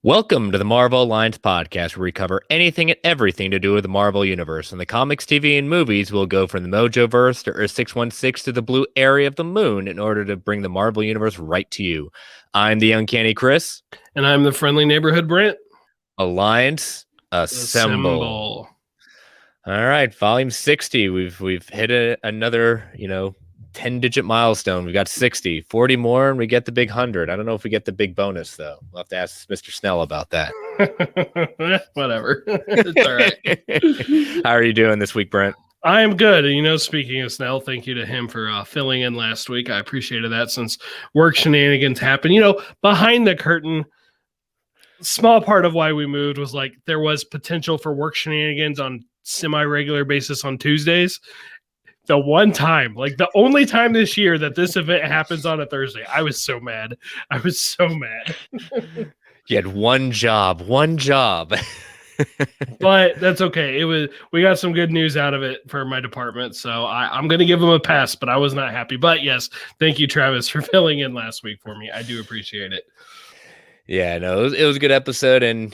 Welcome to the Marvel Alliance podcast, where we cover anything and everything to do with the Marvel Universe. In the comics, TV, and movies, we'll go from the Mojoverse to Earth 616 to the blue area of the moon in order to bring the Marvel Universe right to you. I'm the Uncanny Chris. And I'm the friendly neighborhood Brent. Alliance, assemble. All right, volume 60. We've hit another, 10-digit milestone. We got 60, 40 more, and we get the big 100. I don't know if we get the big bonus, though. We'll have to ask Mr. Snell about that. Whatever. It's all right. How are you doing this week, Brent? I am good. And, speaking of Snell, thank you to him for filling in last week. I appreciated that since work shenanigans happened. Behind the curtain, small part of why we moved was like there was potential for work shenanigans on semi-regular basis on Tuesdays. The one time, like the only time this year that this event happens on a Thursday, I was so mad. You had one job. But that's okay. We got some good news out of it for my department, so I'm going to give them a pass, but I was not happy. But yes, thank you, Travis, for filling in last week for me. I do appreciate it. Yeah, no, it was a good episode. And,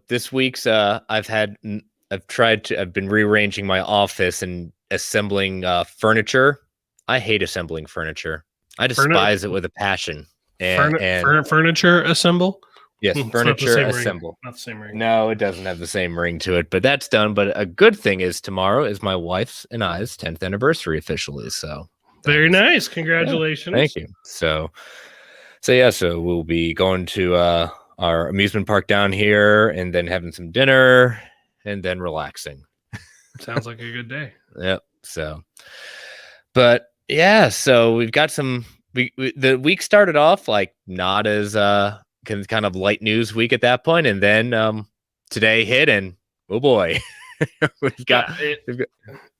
this week's, I've been rearranging my office and assembling furniture. I hate assembling furniture. I despise it with a passion. Furniture assemble? Yes, furniture assemble. Not the same ring. No, it doesn't have the same ring to it, but that's done. But a good thing is tomorrow is my wife's and I's 10th anniversary officially. So very nice. Congratulations. Yeah, thank you. So we'll be going to our amusement park down here and then having some dinner and then relaxing. Sounds like a good day. Yep. So we've got some. The week started off like not as kind of light news week at that point, and then today hit, and oh boy,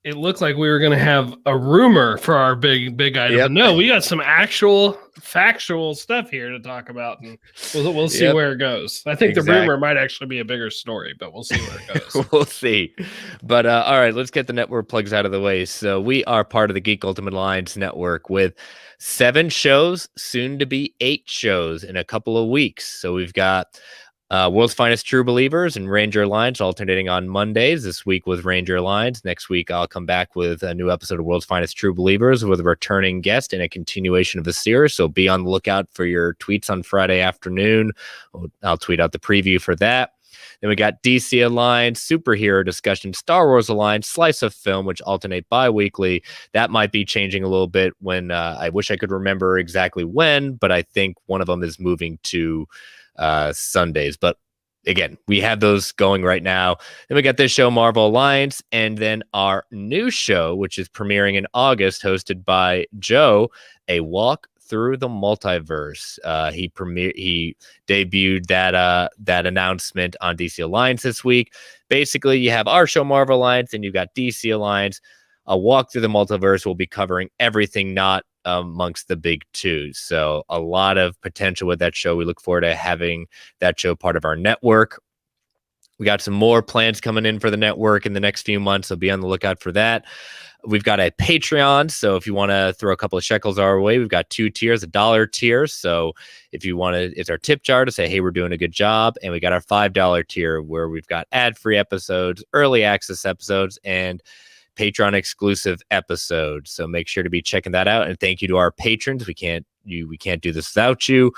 it looked like we were going to have a rumor for our big item. Yep. But no, we got some actual factual stuff here to talk about, and we'll see where it goes. I think the rumor might actually be a bigger story, but we'll see where it goes. We'll see. But all right, let's get the network plugs out of the way. So we are part of the Geek Ultimate Alliance network with 7 shows, soon to be 8 shows in a couple of weeks. So we've got World's Finest True Believers and Ranger Alliance alternating on Mondays. This week with Ranger Alliance. Next week, I'll come back with a new episode of World's Finest True Believers with a returning guest and a continuation of the series. So be on the lookout for your tweets on Friday afternoon. I'll tweet out the preview for that. Then we got DC Alliance, Superhero Discussion, Star Wars Alliance, Slice of Film, which alternate bi-weekly. That might be changing a little bit when I wish I could remember exactly when, but I think one of them is moving to Sundays. But again, we have those going right now. Then we got this show, Marvel Alliance, and then our new show, which is premiering in August, hosted by Joe, A Walk Through the Multiverse. He debuted that announcement on DC Alliance this week. Basically, you have our show, Marvel Alliance, and you've got DC Alliance. A Walk Through the Multiverse will be covering everything not amongst the big two. So a lot of potential with that show. We look forward to having that show part of our network. We got some more plans coming in for the network in the next few months, so be on the lookout for that. We've got a Patreon, so if you want to throw a couple of shekels our way, we've got 2 tiers, $1 tier. So if you want to, it's our tip jar to say, hey, we're doing a good job. And we got our $5 tier where we've got ad-free episodes, early access episodes, and Patreon exclusive episodes. So make sure to be checking that out. And thank you to our patrons. We can't do this without you.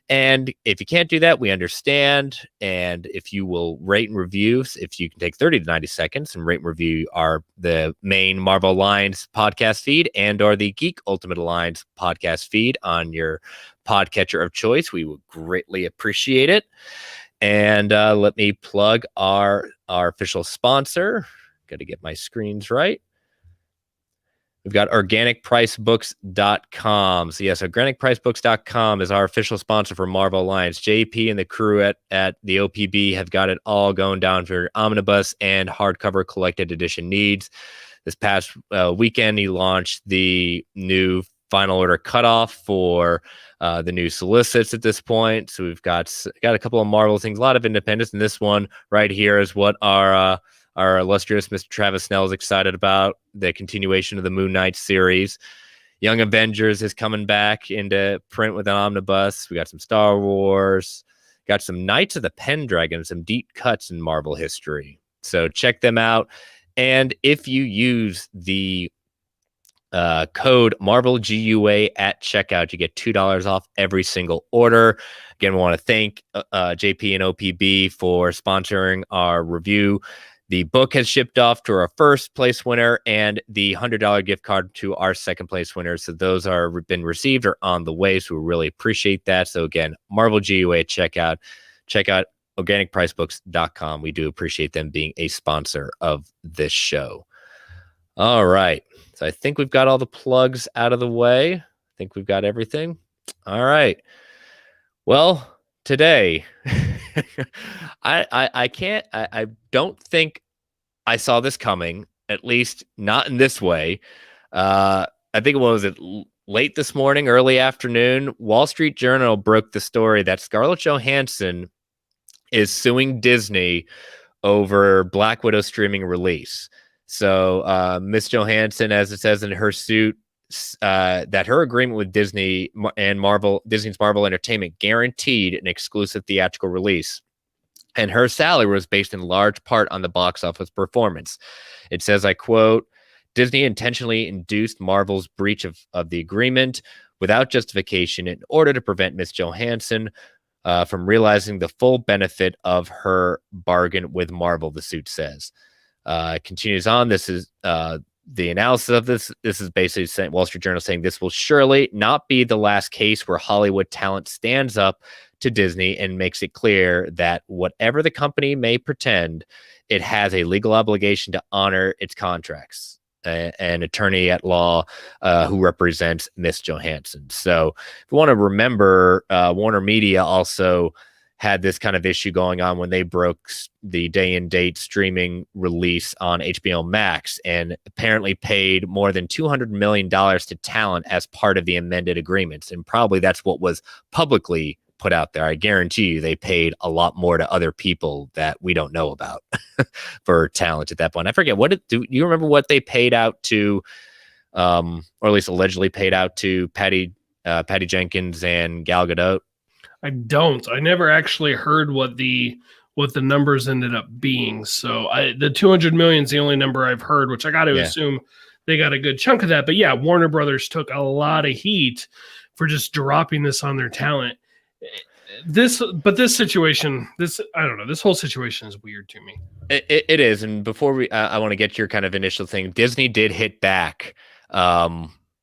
And if you can't do that, we understand. And if you will rate and review, if you can take 30 to 90 seconds and rate and review the main Marvel Alliance podcast feed and or the Geek Ultimate Alliance podcast feed on your podcatcher of choice, we would greatly appreciate it. And let me plug our official sponsor. Got to get my screens right. We've got organicpricebooks.com. So yes, organicpricebooks.com is our official sponsor for Marvel Alliance. JP and the crew at the OPB have got it all going down for your omnibus and hardcover collected edition needs. This past weekend, he launched the new final order cutoff for the new solicits at this point. So we've got a couple of Marvel things, a lot of independence. And this one right here is what our illustrious Mr. Travis Snell is excited about, the continuation of the Moon Knight series. Young Avengers is coming back into print with an omnibus. We got some Star Wars, got some Knights of the Pendragon, some deep cuts in Marvel history. So check them out. And if you use the code MarvelGUA at checkout, you get $2 off every single order. Again, we want to thank JP and OPB for sponsoring our review. The book has shipped off to our first place winner and the $100 gift card to our second place winner. So those are been received or on the way. So we really appreciate that. So again, MarvelGUA at checkout. Check out organicpricebooks.com. We do appreciate them being a sponsor of this show. All right. So I think we've got all the plugs out of the way. I think we've got everything. All right. Well, today, I don't think I saw this coming, at least not in this way. I think it was late this morning, early afternoon. Wall Street Journal broke the story that Scarlett Johansson is suing Disney over Black Widow streaming release. So Miss Johansson, as it says in her suit, that her agreement with Disney and Disney's Marvel Entertainment guaranteed an exclusive theatrical release. And her salary was based in large part on the box office performance. It says, I quote, Disney intentionally induced Marvel's breach of the agreement without justification in order to prevent Miss Johansson from realizing the full benefit of her bargain with Marvel, the suit says. Continues on. This is the analysis of this. This is basically saying, Wall Street Journal saying this will surely not be the last case where Hollywood talent stands up to Disney and makes it clear that whatever the company may pretend, it has a legal obligation to honor its contracts. An attorney at law who represents Miss Johansson. So if you want to remember, Warner Media also had this kind of issue going on when they broke the day and date streaming release on HBO Max and apparently paid more than $200 million to talent as part of the amended agreements. And probably that's what was publicly put out there. I guarantee you they paid a lot more to other people that we don't know about for talent at that point. I forget, do you remember what they paid out to, or at least allegedly paid out to Patty Jenkins and Gal Gadot? I don't. I never actually heard what the numbers ended up being. So the 200 million is the only number I've heard, which I got to assume they got a good chunk of that. But yeah, Warner Brothers took a lot of heat for just dropping this on their talent. This situation, I don't know. This whole situation is weird to me. It is. And before I want to get your kind of initial thing. Disney did hit back.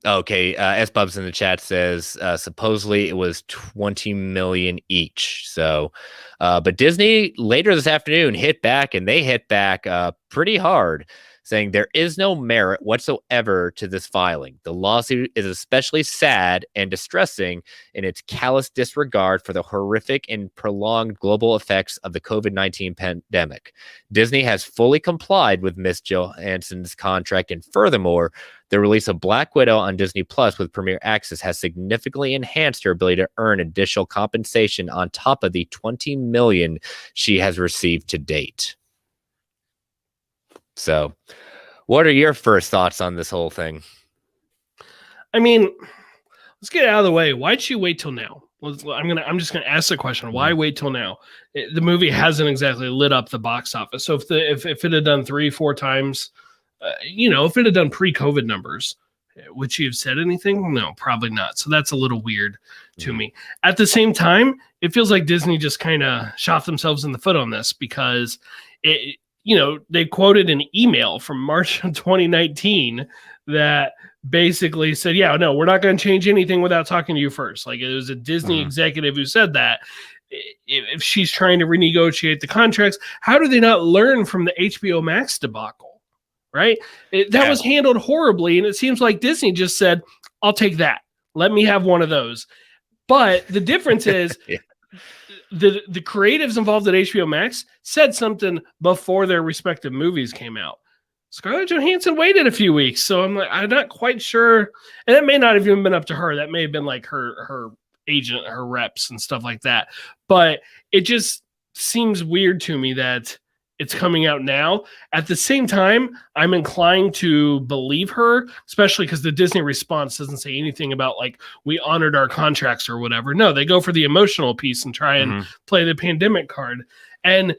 Okay, S Bubs in the chat says supposedly it was 20 million each. So, but Disney later this afternoon hit back, and they hit back pretty hard, saying there is no merit whatsoever to this filing. The lawsuit is especially sad and distressing in its callous disregard for the horrific and prolonged global effects of the COVID-19 pandemic. Disney has fully complied with Miss Johansson's contract, and furthermore, the release of Black Widow on Disney Plus with Premier Access has significantly enhanced her ability to earn additional compensation on top of the $20 million she has received to date. So, what are your first thoughts on this whole thing? I mean, let's get it out of the way. Why'd she wait till now? I'm just gonna ask the question. Why wait till now? The movie hasn't exactly lit up the box office. So if it had done 3-4 times, if it had done pre-COVID numbers, would she have said anything? No, probably not. So that's a little weird to me. At the same time, it feels like Disney just kind of shot themselves in the foot on this because they quoted an email from March of 2019 that basically said, yeah, no, we're not going to change anything without talking to you first. Like, it was a Disney executive who said that. If she's trying to renegotiate the contracts, how do they not learn from the HBO Max debacle? Right? That was handled horribly. And it seems like Disney just said, I'll take that. Let me have one of those. But the difference is the creatives involved at HBO Max said something before their respective movies came out. Scarlett Johansson waited a few weeks. So I'm not quite sure. And it may not have even been up to her. That may have been like her agent, her reps and stuff like that. But it just seems weird to me that it's coming out now. At the same time, I'm inclined to believe her, especially because the Disney response doesn't say anything about like we honored our contracts or whatever. No, they go for the emotional piece and try and play the pandemic card. And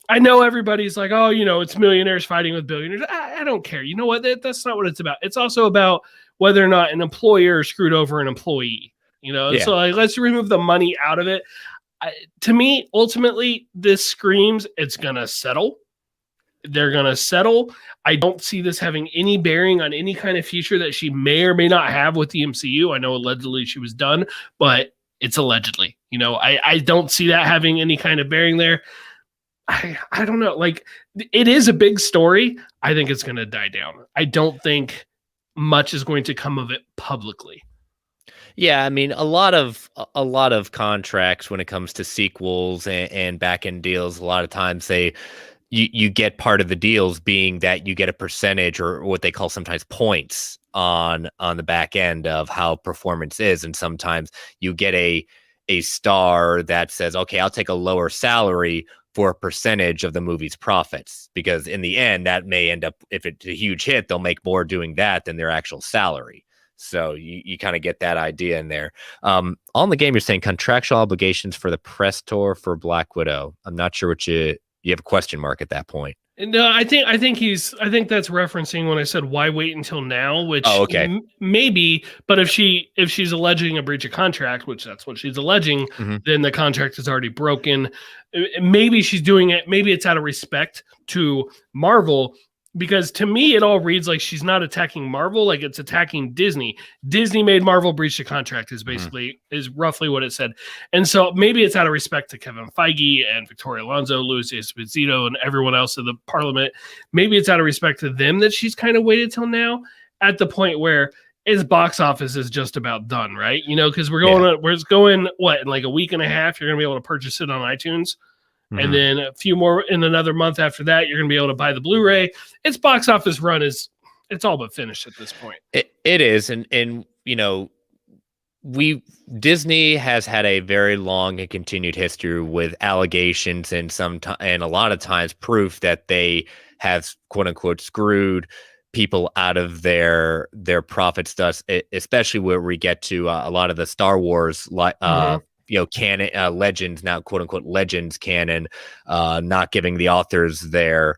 I know everybody's like, oh, it's millionaires fighting with billionaires. I don't care. You know what? That's not what it's about. It's also about whether or not an employer screwed over an employee. So like, let's remove the money out of it. To me, ultimately, this screams it's going to settle. They're going to settle. I don't see this having any bearing on any kind of future that she may or may not have with the MCU. I know allegedly she was done, but it's allegedly. I don't see that having any kind of bearing there. I don't know. Like, it is a big story. I think it's going to die down. I don't think much is going to come of it publicly. Yeah, I mean, a lot of contracts when it comes to sequels and back end deals, a lot of times you get part of the deals being that you get a percentage or what they call sometimes points on the back end of how performance is, and sometimes you get a star that says, okay, I'll take a lower salary for a percentage of the movie's profits, because in the end that may end up, if it's a huge hit, they'll make more doing that than their actual salary. So you kind of get that idea in there. On the game, you're saying contractual obligations for the press tour for Black Widow. I'm not sure what you have a question mark at that point. No, I think that's referencing when I said why wait until now, which maybe, but if she's alleging a breach of contract, which that's what she's alleging, then the contract is already broken. Maybe she's doing it. Maybe it's out of respect to Marvel. Because to me, it all reads like she's not attacking Marvel, like it's attacking Disney. Disney made Marvel breach the contract is basically is roughly what it said. And so maybe it's out of respect to Kevin Feige and Victoria Alonso, Luis Esposito, and everyone else in the parliament. Maybe it's out of respect to them that she's kind of waited till now, at the point where its box office is just about done, right? Because we're going what, in like a week and a half, you're going to be able to purchase it on iTunes. And then a few more in another month after that, you're going to be able to buy the Blu-ray. Its box office run it's all but finished at this point. It is. And Disney has had a very long and continued history with allegations and a lot of times proof that they have quote unquote screwed people out of their profits, thus, especially where we get to a lot of the Star Wars canon legends, now quote unquote legends canon, not giving the authors their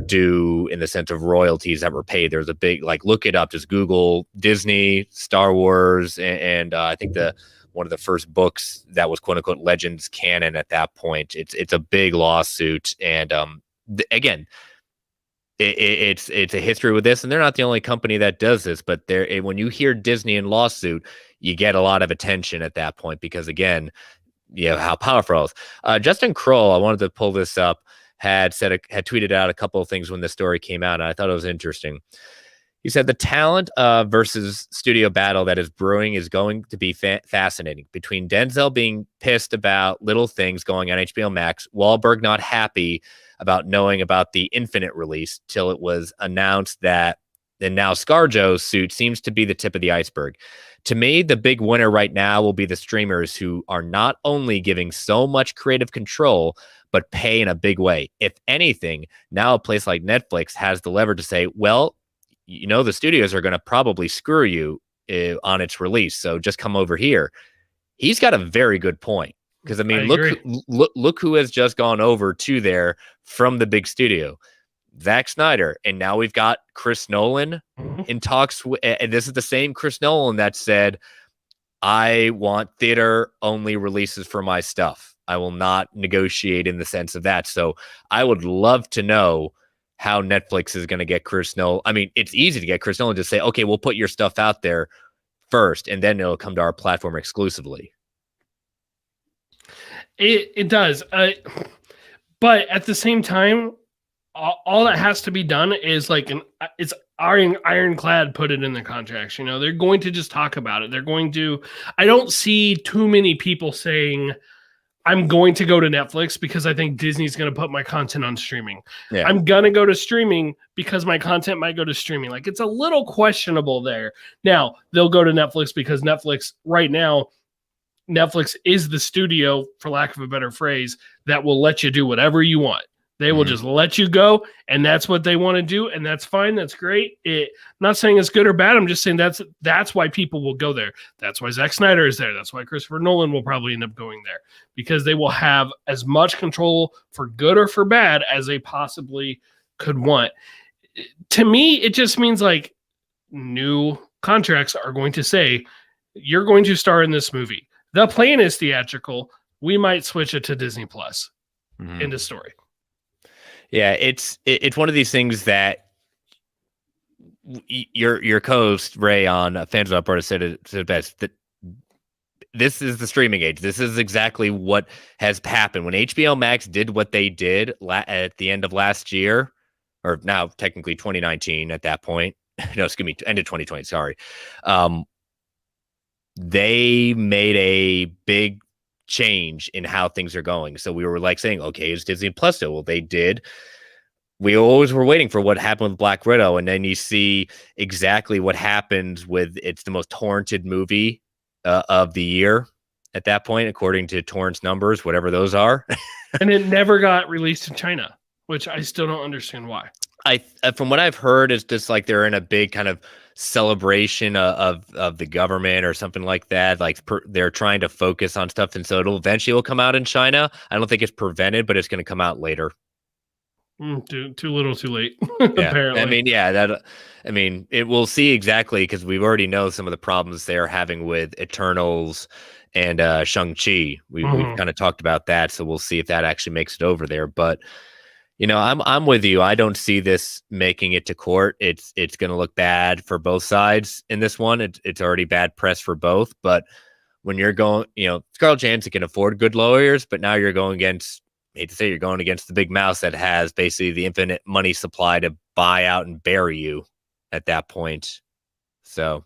due in the sense of royalties that were paid. There's a big, look it up, just Google Disney, Star Wars, and I think one of the first books that was quote unquote legends canon at that point. It's a big lawsuit, and again, it's a history with this, and they're not the only company that does this. But when you hear Disney in lawsuit, you get a lot of attention at that point because, again, how powerful it is. Justin Kroll, I wanted to pull this up, had tweeted out a couple of things when the story came out, and I thought it was interesting. He said the talent versus studio battle that is brewing is going to be fascinating. Between Denzel being pissed about little things going on HBO Max, Wahlberg not happy about knowing about the Infinite release till it was announced that, and now ScarJo's suit seems to be the tip of the iceberg. To me, the big winner right now will be the streamers who are not only giving so much creative control, but pay in a big way. If anything, now a place like Netflix has the lever to say, well, the studios are going to probably screw you on its release, so just come over here. He's got a very good point. Because, I mean, look who has just gone over to there from the big studio. Zack Snyder, and now we've got Chris Nolan in talks. And this is the same Chris Nolan that said, I want theater-only releases for my stuff. I will not negotiate in the sense of that. So I would love to know how Netflix is going to get Chris Nolan. I mean, it's easy to get Chris Nolan to say, okay, we'll put your stuff out there first, and then it'll come to our platform exclusively. It does. But at the same time, all that has to be done is it's ironclad put it in the contracts. They're going to just talk about it. I don't see too many people saying, I'm going to go to Netflix because I think Disney's going to put my content on streaming. Yeah. I'm going to go to streaming because my content might go to streaming. It's a little questionable there. Now, they'll go to Netflix because Netflix right now, Netflix is the studio, for lack of a better phrase, that will let you do whatever you want. They will just let you go, and that's what they want to do, and that's fine. That's great. I'm not saying it's good or bad. I'm just saying that's why people will go there. That's why Zack Snyder is there. That's why Christopher Nolan will probably end up going there, because they will have as much control for good or for bad as they possibly could want. To me, it just means like new contracts are going to say, you're going to star in this movie. The plan is theatrical. We might switch it to Disney Plus. End of story. Yeah, it's one of these things that your co-host Ray on Fans of Alberta said it best, that this is the streaming age. This is exactly what has happened. When HBO Max did what they did at the end of last year, or now technically 2019 at that point. No, excuse me, end of 2020, sorry. They made a big change in how things are going. So we were like saying, okay, is Disney Plus still? Well, they did. We always were waiting for what happened with Black Widow, and then you see exactly what happens with it's the most torrented movie of the year at that point, according to torrents numbers, whatever those are. And it never got released in China, which I still don't understand why. From what I've heard, it's just like they're in a big kind of celebration of the government or something like that. Like they're trying to focus on stuff, and so it'll eventually come out in China. I don't think it's prevented, but it's going to come out later. Too little, too late. Yeah. Apparently, It will see exactly, because we already know some of the problems they're having with Eternals and Shang-Chi. We've kind of talked about that, so we'll see if that actually makes it over there. But I'm with you. I don't see this making it to court. It's going to look bad for both sides in this one. It's already bad press for both. But when you're going, Scarlett Johansson can afford good lawyers, but now you're going against, I hate to say, you're going against the big mouse that has basically the infinite money supply to buy out and bury you at that point. So,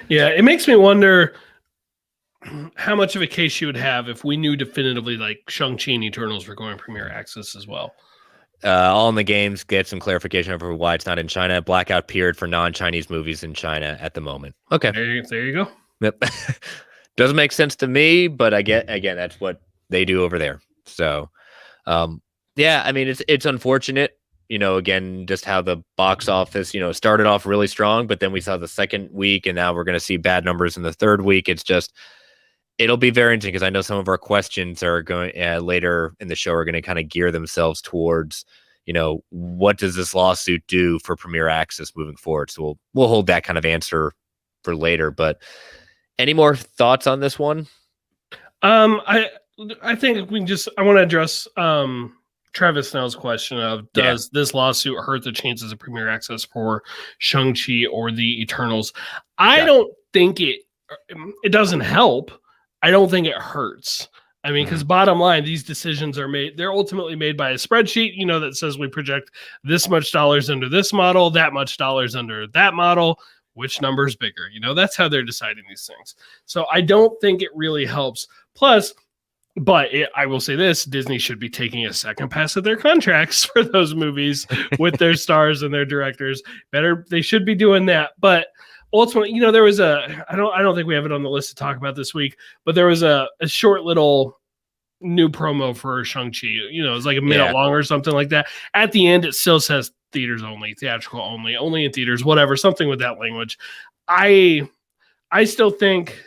yeah, it makes me wonder how much of a case you would have if we knew definitively like Shang-Chi and Eternals were going Premier Access as well. All in the Games get some clarification over why it's not in China. Blackout period for non-Chinese movies in China at the moment. Okay. There you go. Yep. Doesn't make sense to me, but again, that's what they do over there. So, it's unfortunate, again, just how the box office, started off really strong, but then we saw the second week, and now we're going to see bad numbers in the third week. It's just, it'll be very interesting, because I know some of our questions are going later in the show are going to kind of gear themselves towards, what does this lawsuit do for Premier Access moving forward? So we'll hold that kind of answer for later. But any more thoughts on this one? I think I want to address Travis Snell's question of, does this lawsuit hurt the chances of Premier Access for Shang-Chi or the Eternals? I don't think it doesn't help. I don't think it hurts. Because bottom line, these decisions are made. They're ultimately made by a spreadsheet, that says we project this much dollars under this model, that much dollars under that model. Which number is bigger? That's how they're deciding these things. So I don't think it really helps. Plus, I will say this, Disney should be taking a second pass at their contracts for those movies with their stars and their directors. They should be doing that. But ultimately, there was I don't think we have it on the list to talk about this week, but there was a short little new promo for Shang-Chi. It's like a minute long or something like that. At the end, it still says theaters only, theatrical only in theaters, whatever, something with that language. I still think,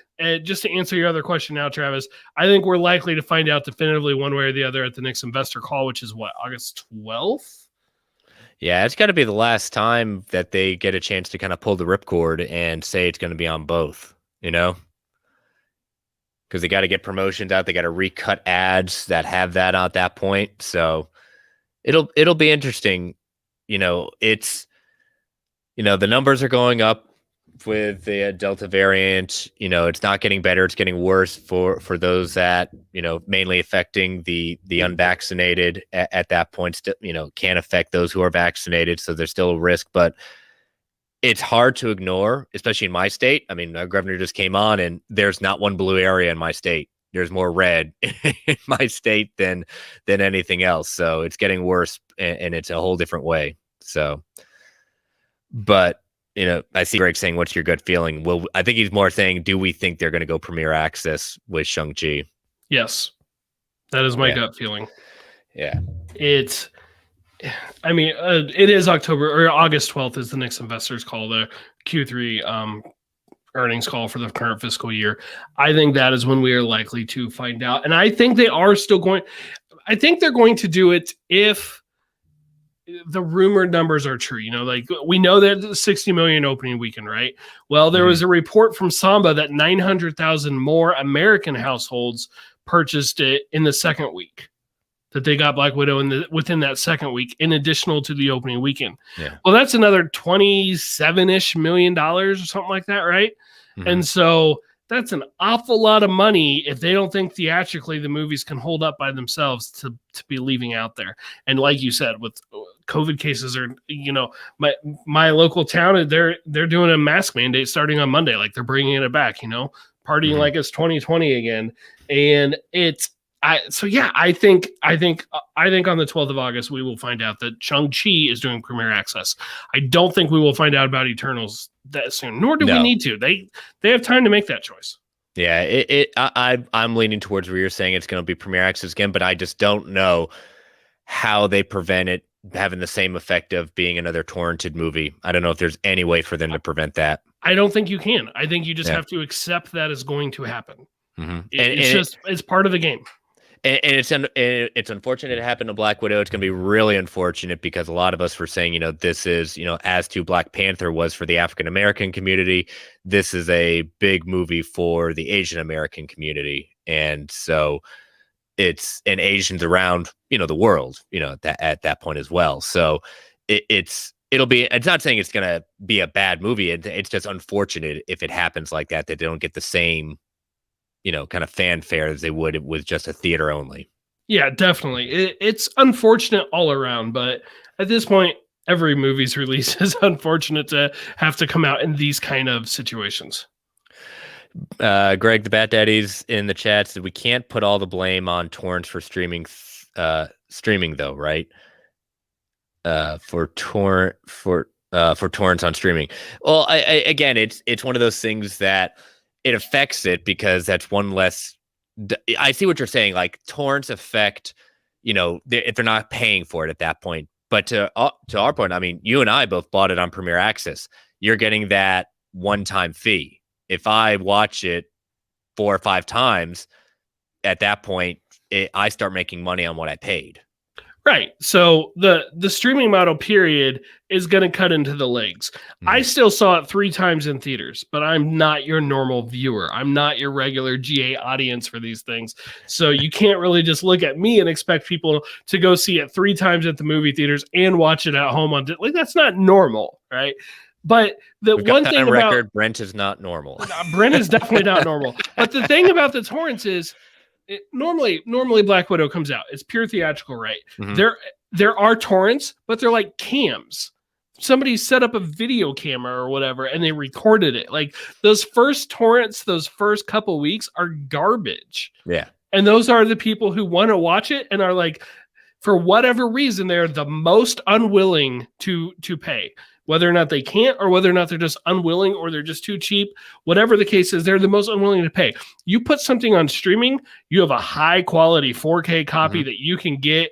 just to answer your other question now, Travis, I think we're likely to find out definitively one way or the other at the next investor call, which is August 12th? Yeah, it's got to be the last time that they get a chance to kind of pull the ripcord and say it's going to be on both, because they got to get promotions out. They got to recut ads that have that at that point. So it'll be interesting. It's, the numbers are going up with the Delta variant. It's not getting better. It's getting worse for those that, mainly affecting the unvaccinated at that point. Still, can't affect those who are vaccinated. So there's still a risk, but it's hard to ignore, especially in my state. Our governor just came on, and there's not one blue area in my state. There's more red in my state than anything else. So it's getting worse, and it's a whole different way. So, but I see Greg saying, what's your gut feeling? Well, I think he's more saying, do we think they're going to go Premier Access with Shang-Chi? Yes. That is my gut feeling. Yeah. It's I mean, it is October or August 12th is the next investors call, the Q3 earnings call for the current fiscal year. I think that is when we are likely to find out. And I think they are still going, I think they're going to do it if the rumored numbers are true. You know, like we know that 60 million opening weekend, right? Well, there was a report from Samba that 900,000 more American households purchased it in the second week, that they got Black Widow within that second week, in additional to the opening weekend. Yeah. Well, that's another $27-ish million or something like that, right? Mm-hmm. And so that's an awful lot of money if they don't think theatrically the movies can hold up by themselves to be leaving out there. And like you said, with COVID cases are, you know, my local town, they're doing a mask mandate starting on Monday. Like they're bringing it back, you know, partying like it's 2020 again. And I think on the 12th of August, we will find out that Shang-Chi is doing premiere access. I don't think we will find out about Eternals that soon, nor do we need to. They have time to make that choice. Yeah, I'm leaning towards where you're saying it's going to be premiere access again, but I just don't know how they prevent it having the same effect of being another torrented movie. I don't know if there's any way for them to prevent that. I don't think you can. I think you just have to accept that is going to happen. Mm-hmm. It's part of the game. And it's unfortunate it happened to Black Widow. It's going to be really unfortunate because a lot of us were saying, you know, this is, you know, as to Black Panther was for the African American community, this is a big movie for the Asian American community. And so it's an Asians around, you know, the world, you know, at that point as well. So it's not saying it's going to be a bad movie. It's just unfortunate if it happens like that they don't get the same, you know, kind of fanfare as they would with just a theater only. Yeah, definitely. It's unfortunate all around, but at this point, every movie's release is unfortunate to have to come out in these kind of situations. Greg, the Bat Daddy's in the chat said we can't put all the blame on torrents for streaming though, right? For torrents on streaming. Well, again, it's one of those things that it affects it because that's one less. I see what you're saying. Like torrents affect, you know, if they're not paying for it at that point. But to our point, I mean, you and I both bought it on Premier Access. You're getting that one-time fee. If I watch it 4 or 5 times, at that point, I start making money on what I paid. Right. So the streaming model period is going to cut into the legs. I still saw it 3 times in theaters, but I'm not your normal viewer. I'm not your regular GA audience for these things. So you can't really just look at me and expect people to go see it 3 times at the movie theaters and watch it at home like that's not normal, right? But the one thing about Brent is not normal. Brent is definitely not normal. But the thing about the torrents is normally Black Widow comes out. It's pure theatrical, right? Mm-hmm. There are torrents, but they're like cams. Somebody set up a video camera or whatever, and they recorded it. Like those first torrents, those first couple weeks are garbage. Yeah. And those are the people who want to watch it and are like, for whatever reason, they're the most unwilling to pay. Whether or not they can't, or whether or not they're just unwilling, or they're just too cheap, whatever the case is, they're the most unwilling to pay. You put something on streaming, you have a high quality 4K copy that you can get.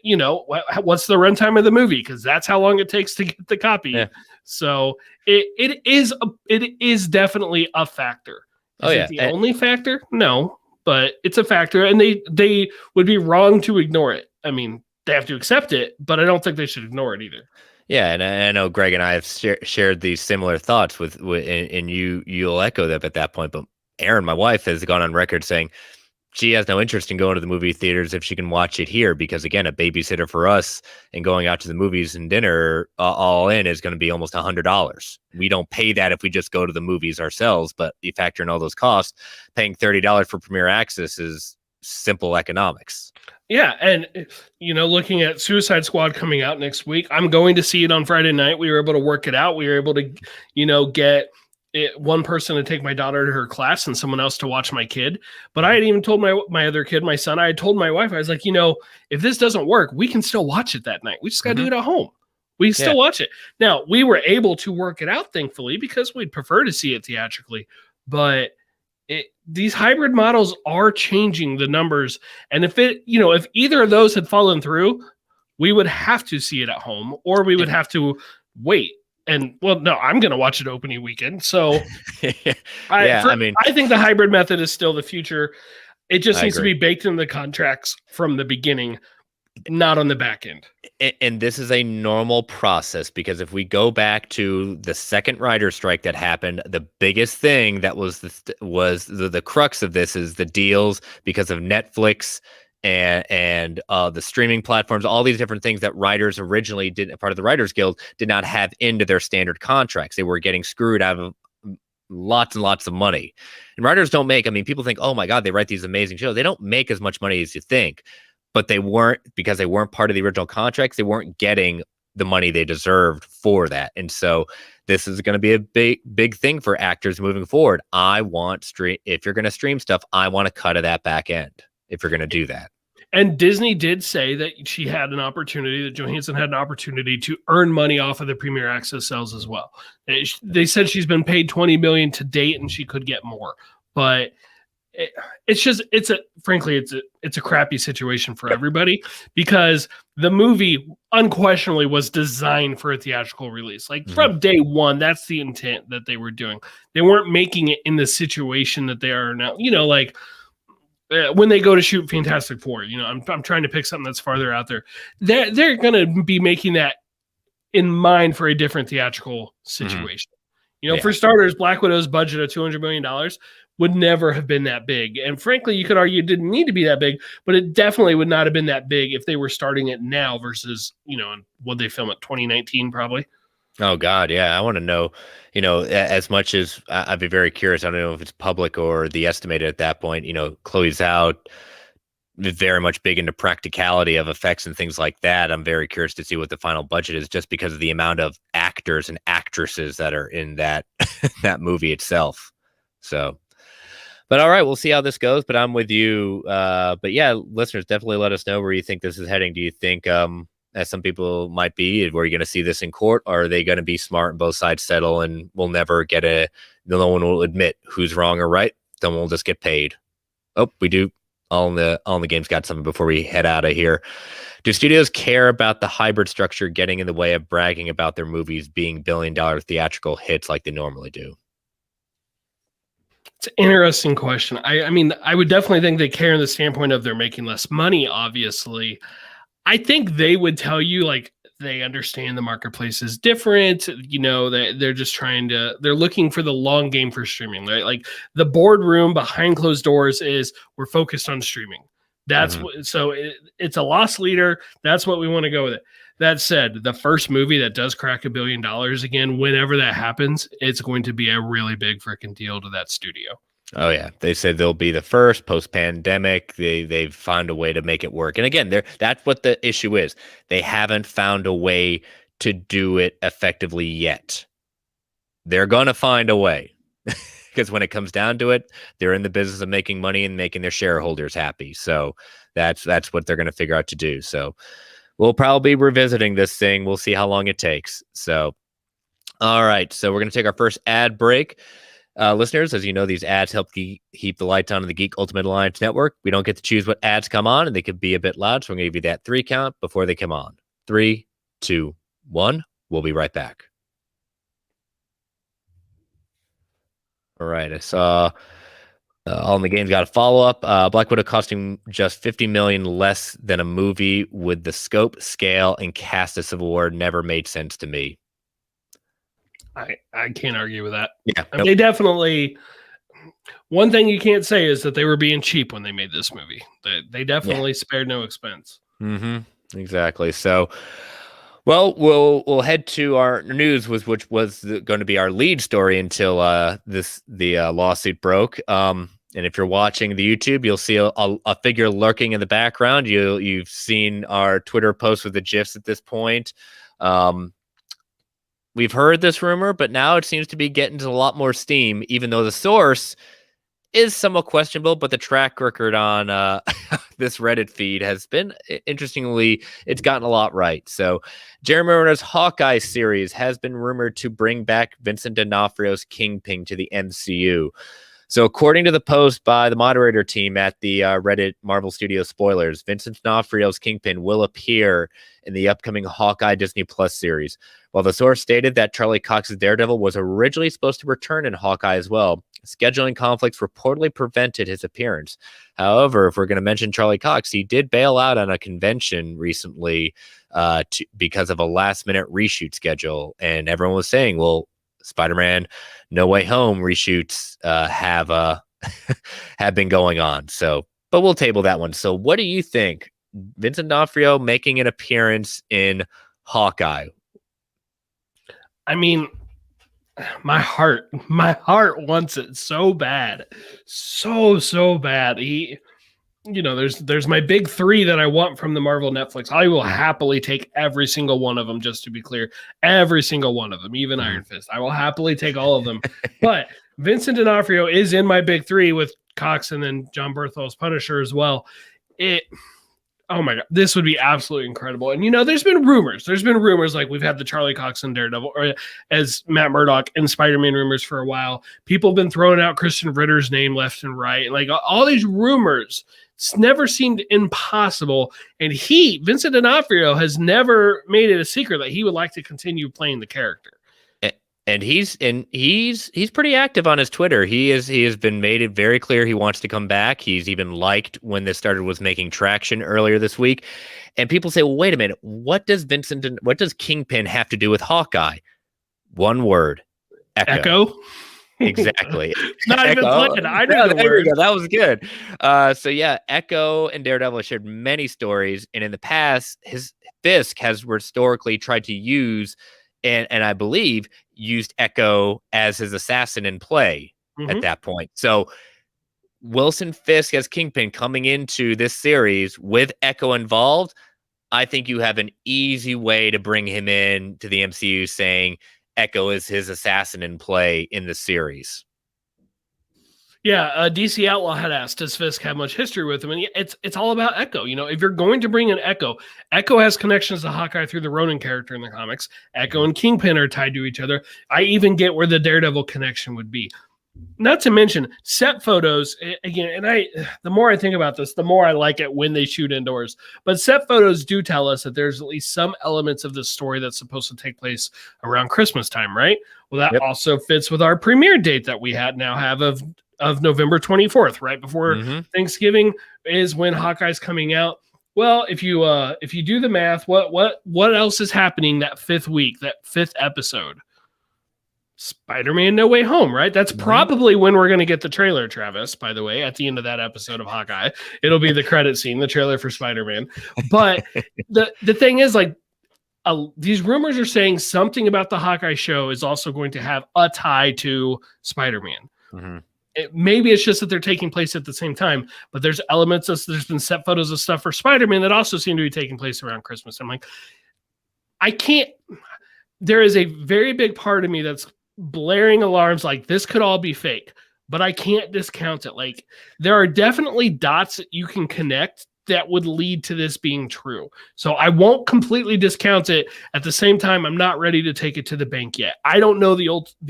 You know, what's the runtime of the movie? Because that's how long it takes to get the copy. Yeah. So it is definitely a factor. Is it the only factor? No, but it's a factor, and they would be wrong to ignore it. I mean, they have to accept it, but I don't think they should ignore it either. Yeah, and I know Greg and I have shared these similar thoughts with and you'll echo them at that point. But Erin, my wife, has gone on record saying she has no interest in going to the movie theaters if she can watch it here, because again, a babysitter for us and going out to the movies and dinner all in is going to be almost $100. We don't pay that if we just go to the movies ourselves, but you factor in all those costs, paying $30 for Premier Access is simple economics. Yeah, and you know, looking at Suicide Squad coming out next week, I'm going to see it on Friday night. We were able to work it out. We were able to, you know, get one person to take my daughter to her class and someone else to watch my kid. But I had even told my other kid, my son, I had told my wife, I was like, you know, if this doesn't work, we can still watch it that night. We just got to do it at home. We can still watch it. Now, we were able to work it out, thankfully, because we'd prefer to see it theatrically. But these hybrid models are changing the numbers. And if either of those had fallen through, we would have to see it at home, or we would have to wait. And well, no, I'm going to watch it opening weekend. So I think the hybrid method is still the future. It just needs to be baked in the contracts from the beginning, not on the back end. And this is a normal process, because if we go back to the second writer strike that happened, the biggest thing that was the crux of this is the deals because of Netflix and the streaming platforms, all these different things that writers originally did, part of the Writers Guild, did not have into their standard contracts. They were getting screwed out of lots and lots of money. And writers don't make, I mean, people think, oh my God, they write these amazing shows. They don't make as much money as you think, but they weren't, because they weren't part of the original contracts, they weren't getting the money they deserved for that. And so this is going to be a big thing for actors moving forward. If you're going to stream stuff, I want a cut of that back end if you're going to do that. And Disney did say that she had an opportunity, that Johansson had an opportunity to earn money off of the Premier Access sales as well. They said she's been paid $20 million to date, and she could get more. But it's a crappy situation for everybody, because the movie unquestionably was designed for a theatrical release. Like from day one, that's the intent that they were doing. They weren't making it in the situation that they are now. You know, like when they go to shoot Fantastic Four, you know, I'm trying to pick something that's farther out there. They're going to be making that in mind for a different theatrical situation. You know, for starters, Black Widow's budget of $200 million would never have been that big. And frankly, you could argue it didn't need to be that big, but it definitely would not have been that big if they were starting it now versus, you know, would they film it 2019 probably? Oh God, yeah. I want to know, you know, as much as I'd be very curious. I don't know if it's public or the estimated at that point. You know, Chloe Zhao is very much big into practicality of effects and things like that. I'm very curious to see what the final budget is, just because of the amount of actors and actresses that are in that that movie itself. So, but all right, we'll see how this goes. But I'm with you. But yeah, listeners, definitely let us know where you think this is heading. Do you think, as some people might be, were you going to see this in court, or are they going to be smart and both sides settle, and we'll never get no one will admit who's wrong or right? Then we'll just get paid. Oh, we do. All in the game's got something before we head out of here. Do studios care about the hybrid structure getting in the way of bragging about their movies being billion-dollar theatrical hits like they normally do? It's an interesting question. I mean, I would definitely think they care in the standpoint of they're making less money, obviously. I think they would tell you, like, they understand the marketplace is different. You know, they're just they're looking for the long game for streaming, right? Like the boardroom behind closed doors is, we're focused on streaming. That's it's a loss leader. That's what we want to go with it. That said, the first movie that does crack $1 billion again, whenever that happens, it's going to be a really big freaking deal to that studio. Oh yeah, they said they'll be the first post-pandemic. They've found a way to make it work. And again, that's what the issue is. They haven't found a way to do it effectively yet. They're gonna find a way, because when it comes down to it, they're in the business of making money and making their shareholders happy. So that's what they're gonna figure out to do. So we'll probably be revisiting this thing. We'll see how long it takes. So, all right. So we're gonna take our first ad break. Listeners, as you know, these ads help keep the lights on in the Geek Ultimate Alliance Network. We don't get to choose what ads come on, and they could be a bit loud, so I'm going to give you that 3 count before they come on. 3, 2, 1. We'll be right back. All right, I saw All in the Game's got a follow-up. Black Widow costing just $50 million less than a movie with the scope, scale, and cast of Civil War never made sense to me. I can't argue with that. Yeah, They definitely. One thing you can't say is that they were being cheap when they made this movie. They definitely spared no expense. Exactly. So, well, we'll head to our news, which was going to be our lead story until the lawsuit broke. And if you're watching the YouTube, you'll see a figure lurking in the background. You've seen our Twitter post with the GIFs at this point. We've heard this rumor, but now it seems to be getting to a lot more steam, even though the source is somewhat questionable. But the track record on this Reddit feed has been, interestingly, it's gotten a lot right. So Jeremy Renner's Hawkeye series has been rumored to bring back Vincent D'Onofrio's Kingpin to the MCU. So, according to the post by the moderator team at the Reddit Marvel Studios spoilers, Vincent D'Onofrio's Kingpin will appear in the upcoming Hawkeye Disney Plus series. While the source stated that Charlie Cox's Daredevil was originally supposed to return in Hawkeye as well, scheduling conflicts reportedly prevented his appearance. However, if we're going to mention Charlie Cox, he did bail out on a convention recently because of a last-minute reshoot schedule, and everyone was saying, well, Spider-Man No Way Home reshoots have have been going on. So, but we'll table that one. So what do you think? Vincent D'Onofrio making an appearance in Hawkeye. I mean, my heart wants it so bad. So bad. There's my big 3 that I want from the Marvel Netflix. I will happily take every single one of them, just to be clear. Every single one of them, even Iron Fist. I will happily take all of them. But Vincent D'Onofrio is in my big 3 with Cox and then John Berthol's Punisher as well. Oh my God, this would be absolutely incredible. And, there's been rumors. Like we've had the Charlie Cox and Daredevil, or as Matt Murdock and Spider-Man rumors for a while. People have been throwing out Christian Ritter's name left and right. Like all these rumors. It's never seemed impossible. And Vincent D'Onofrio, has never made it a secret that he would like to continue playing the character. And he's pretty active on his Twitter. He has been made it very clear he wants to come back. He's even liked when this was making traction earlier this week. And people say, well, wait a minute, what does Kingpin have to do with Hawkeye? One word. Echo. Exactly. Not even planned. I know the word. That was good. So yeah, Echo and Daredevil shared many stories, and in the past, his Fisk has historically tried to use, and I believe used Echo as his assassin in play at that point. So Wilson Fisk as Kingpin coming into this series with Echo involved, I think you have an easy way to bring him in to the MCU, saying Echo is his assassin in play in the series. Yeah, DC Outlaw had asked, does Fisk have much history with him? And it's all about Echo. If you're going to bring in Echo has connections to Hawkeye through the Ronin character in the comics. Echo and Kingpin are tied to each other. I even get where the Daredevil connection would be. Not to mention set photos again. And the more I think about this, the more I like it when they shoot indoors. But set photos do tell us that there's at least some elements of the story that's supposed to take place around Christmas time, right? Well, that also fits with our premiere date that we have of November 24th, right before Thanksgiving is when Hawkeye's coming out. Well, if you do the math, what else is happening that 5th week, that 5th episode? Spider-Man No Way Home, right? That's probably when we're going to get the trailer, Travis, by the way, at the end of that episode of Hawkeye. It'll be the credit scene, the trailer for Spider-Man. But the thing is, like, these rumors are saying something about the Hawkeye show is also going to have a tie to Spider-Man. Maybe it's just that they're taking place at the same time, but there's elements there's been set photos of stuff for Spider-Man that also seem to be taking place around Christmas. I'm like, there is a very big part of me that's blaring alarms like this could all be fake, but I can't discount it. Like, there are definitely dots that you can connect that would lead to this being true. So I won't completely discount it. At the same time, I'm not ready to take it to the bank yet. I don't know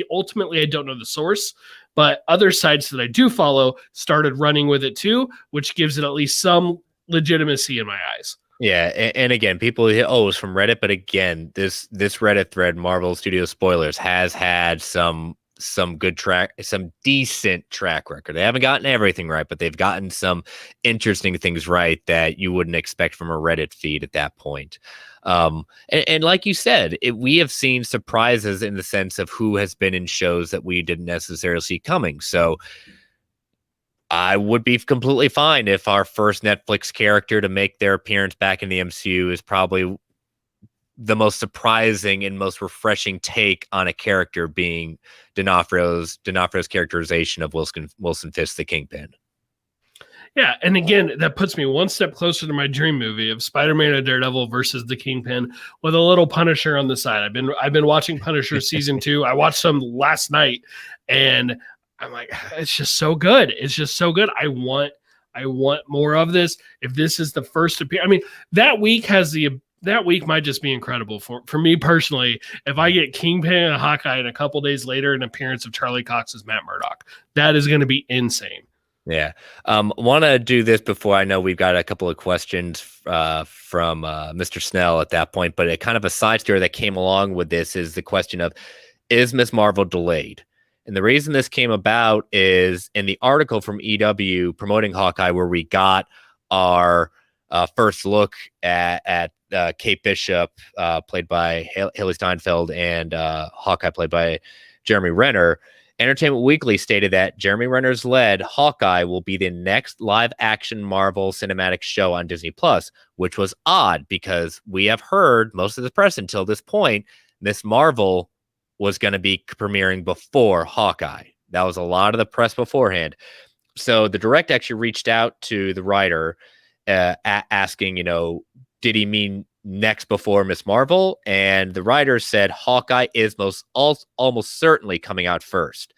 ultimately I don't know the source, but other sites that I do follow started running with it too, which gives it at least some legitimacy in my eyes. Yeah, and again, people, it's from Reddit, but again, this Reddit thread, Marvel Studios spoilers, has had some decent track record. They haven't gotten everything right, but they've gotten some interesting things right that you wouldn't expect from a Reddit feed at that point. And like you said, we have seen surprises in the sense of who has been in shows that we didn't necessarily see coming. So I would be completely fine if our first Netflix character to make their appearance back in the MCU is probably the most surprising and most refreshing take on a character being D'Onofrio's characterization of Wilson Fisk, the Kingpin. Yeah, and again, that puts me one step closer to my dream movie of Spider-Man and Daredevil versus the Kingpin with a little Punisher on the side. I've been watching Punisher season 2. I watched some last night, and I'm like, it's just so good. It's just so good. I want more of this. If this is the first appearance, I mean, that week has the that week might just be incredible for me personally. If I get Kingpin and Hawkeye and a couple days later an appearance of Charlie Cox as Matt Murdock, that is going to be insane. Yeah. Want to do this before I know we've got a couple of questions from Mr. Snell at that point, but a kind of a side story that came along with this is the question of, is Ms. Marvel delayed? And the reason this came about is in the article from EW promoting Hawkeye, where we got our first look at Kate Bishop, played by Haley Steinfeld, and Hawkeye, played by Jeremy Renner. Entertainment Weekly stated that Jeremy Renner's led Hawkeye will be the next live-action Marvel cinematic show on Disney+, which was odd because we have heard most of the press until this point, Ms. Marvel was going to be premiering before Hawkeye. That was a lot of the press beforehand. So the direct actually reached out to the writer asking, did he mean next before Ms. Marvel? And the writer said Hawkeye is almost certainly coming out first.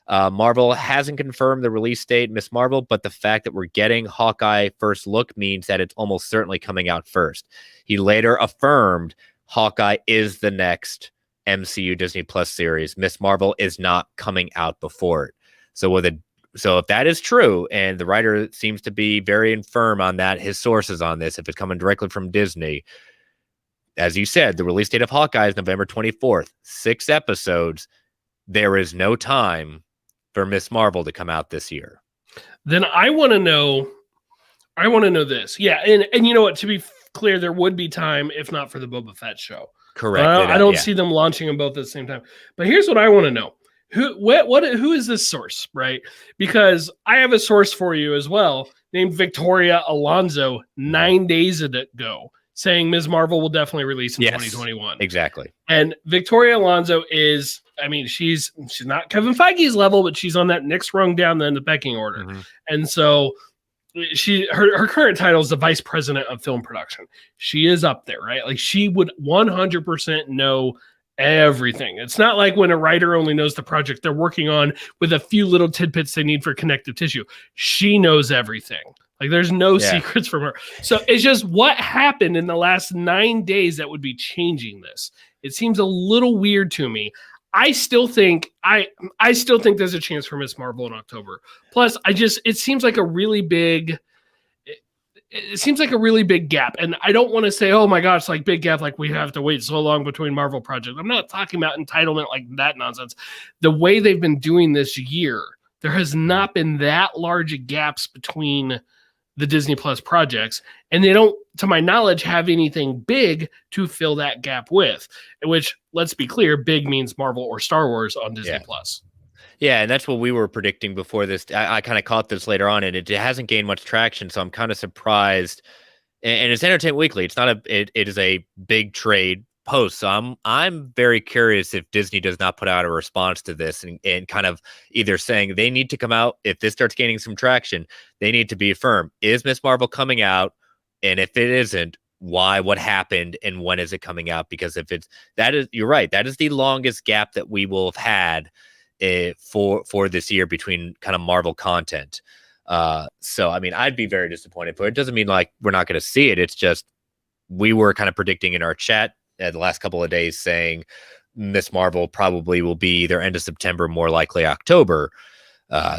Marvel hasn't confirmed the release date, Ms. Marvel, but the fact that we're getting Hawkeye first look means that it's almost certainly coming out first. He later affirmed Hawkeye is the next MCU Disney Plus series. Ms. Marvel is not coming out before it. So if that is true, and the writer seems to be very infirm on that, his sources on this, if it's coming directly from Disney, as you said, the release date of Hawkeye is November 24th. 6 episodes. There is no time for Ms. Marvel to come out this year. Then I want to know this. Yeah, and you know what? To be clear, there would be time if not for the Boba Fett show. Correct. I don't see them launching them both at the same time. But here's what I want to know. Who is this source, right? Because I have a source for you as well named Victoria Alonso 9 days ago saying Ms. Marvel will definitely release in 2021. Exactly. And Victoria Alonso is, she's not Kevin Feige's level, but she's on that next rung down the pecking order. Mm-hmm. And so her current title is the vice president of film production. She is up there, right? Like she would 100% know everything. It's not like when a writer only knows the project they're working on with a few little tidbits they need for connective tissue. She knows everything. Like there's no secrets from her. So it's just what happened in the last 9 days that would be changing this. It seems a little weird to me. I still think there's a chance for Ms. Marvel in October. Plus, it seems like a really big gap. And I don't want to say, oh my gosh, like big gap, like we have to wait so long between Marvel projects. I'm not talking about entitlement like that nonsense. The way they've been doing this year, there has not been that large gaps between the Disney Plus projects, and they don't, to my knowledge, have anything big to fill that gap with, which, let's be clear, big means Marvel or Star Wars on Disney Plus. Yeah, and that's what we were predicting before this. I kind of caught this later on, and it hasn't gained much traction, so I'm kind of surprised. And it's Entertainment Weekly. It's not it is a big trade post. So I'm very curious if Disney does not put out a response to this and kind of either saying they need to come out, if this starts gaining some traction, they need to be firm. Is Ms. Marvel coming out? And if it isn't, why, what happened, and when is it coming out? Because if you're right, that is the longest gap that we will have had for this year between kind of Marvel content. So, I'd be very disappointed, but it doesn't mean like we're not going to see it. It's just, we were kind of predicting in our chat the last couple of days saying Ms. Marvel probably will be either end of September, more likely October.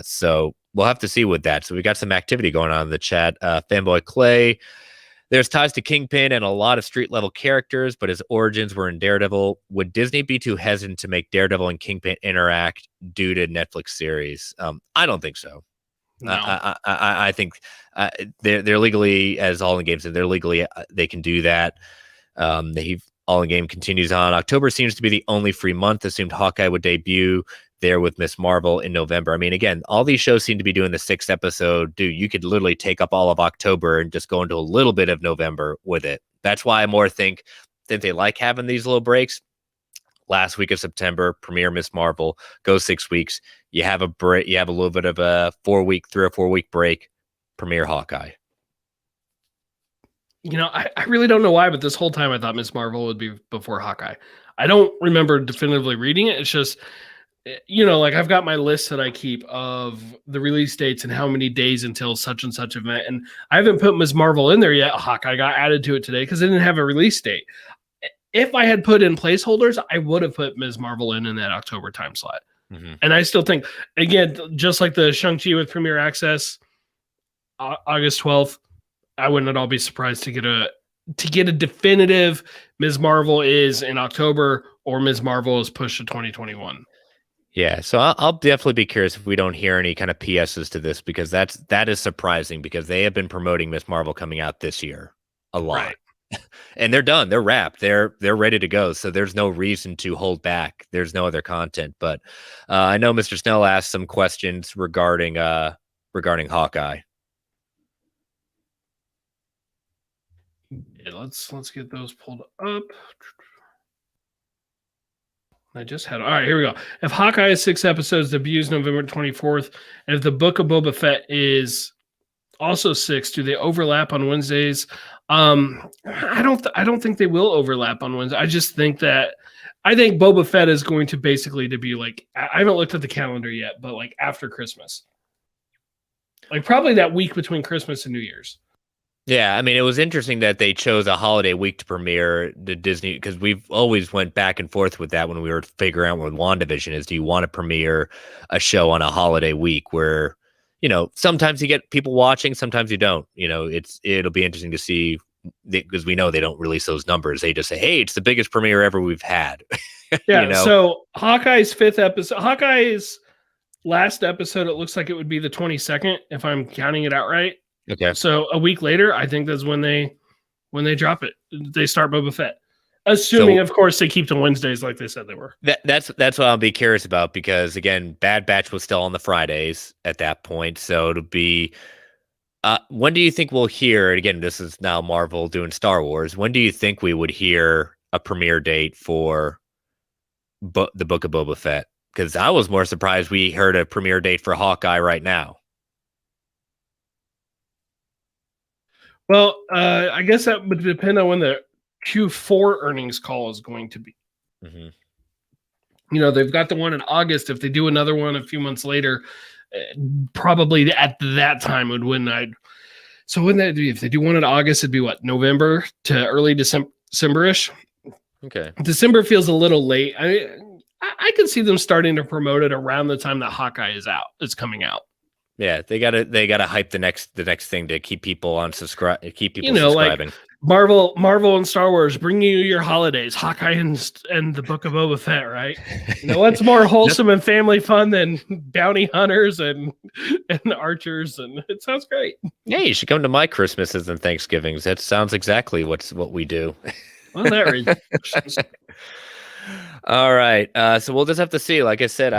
So we'll have to see with that. So we got some activity going on in the chat. Fanboy Clay, there's ties to Kingpin and a lot of street level characters, but his origins were in Daredevil. Would Disney be too hesitant to make Daredevil and Kingpin interact due to Netflix series? I don't think so. No. I think they're legally, as All in Game said, they're legally, they can do that. All in Game continues on. October seems to be the only free month. Assumed Hawkeye would debut there with Ms. Marvel in November. Again, all these shows seem to be doing the 6th episode. Dude, you could literally take up all of October and just go into a little bit of November with it. That's why I more think that they like having these little breaks. Last week of September, premiere Ms. Marvel, go 6 weeks. You have a break. You have a little bit of a 3 or 4 week break. Premiere Hawkeye. I really don't know why, but this whole time I thought Ms. Marvel would be before Hawkeye. I don't remember definitively reading it. It's just like I've got my list that I keep of the release dates and how many days until such and such event. And I haven't put Ms. Marvel in there yet. Hawkeye got added to it today because it didn't have a release date. If I had put in placeholders, I would have put Ms. Marvel in that October time slot. Mm-hmm. And I still think, again, just like the Shang-Chi with Premier Access, August 12th, I wouldn't at all be surprised to get a definitive Ms. Marvel is in October or Ms. Marvel is pushed to 2021. Yeah, so I'll definitely be curious if we don't hear any kind of PSs to this, because that is surprising, because they have been promoting Ms. Marvel coming out this year a lot. Right. And they're done. They're wrapped. They're ready to go. So there's no reason to hold back. There's no other content. But I know Mr. Snell asked some questions regarding Hawkeye. Yeah, let's get those pulled up. I just had. All right, here we go. If Hawkeye is 6 episodes, debuts November 24th, and if the Book of Boba Fett is also 6, do they overlap on Wednesdays? I don't think they will overlap on Wednesday. I just think that I think Boba Fett is going to basically debut, like, I haven't looked at the calendar yet, but like after Christmas, like probably that week between Christmas and New Year's. Yeah, I mean, it was interesting that they chose a holiday week to premiere the Disney, because we've always went back and forth with that when we were figuring out what WandaVision is. Do you want to premiere a show on a holiday week where, sometimes you get people watching, sometimes you don't. It'll be interesting to see, because we know they don't release those numbers. They just say, hey, it's the biggest premiere ever we've had. Yeah, so Hawkeye's 5th episode, Hawkeye's last episode, it looks like it would be the 22nd, if I'm counting it out right. Okay. So a week later, I think that's when they drop it. They start Boba Fett. Assuming, of course, they keep the Wednesdays like they said they were. That's what I'll be curious about, because, again, Bad Batch was still on the Fridays at that point. So it'll be when do you think we'll hear, and again, this is now Marvel doing Star Wars, when do you think we would hear a premiere date for the Book of Boba Fett? Because I was more surprised we heard a premiere date for Hawkeye right now. Well, I guess that would depend on when the Q4 earnings call is going to be. Mm-hmm. They've got the one in August. If they do another one a few months later, probably at that time would when I'd. So when that, if they do one in August, it'd be what, November to early December-ish. Okay. December feels a little late. I can see them starting to promote it around the time that Hawkeye is coming out. Yeah, they gotta hype the next thing to keep people keep people subscribing. Like Marvel and Star Wars bring you your holidays, Hawkeye and the Book of Boba Fett, right? What's more wholesome and family fun than bounty hunters and archers, and it sounds great. Yeah, you should come to my Christmases and Thanksgivings. That sounds exactly what we do. Well, that reads. All right, so we'll just have to see. Like I said,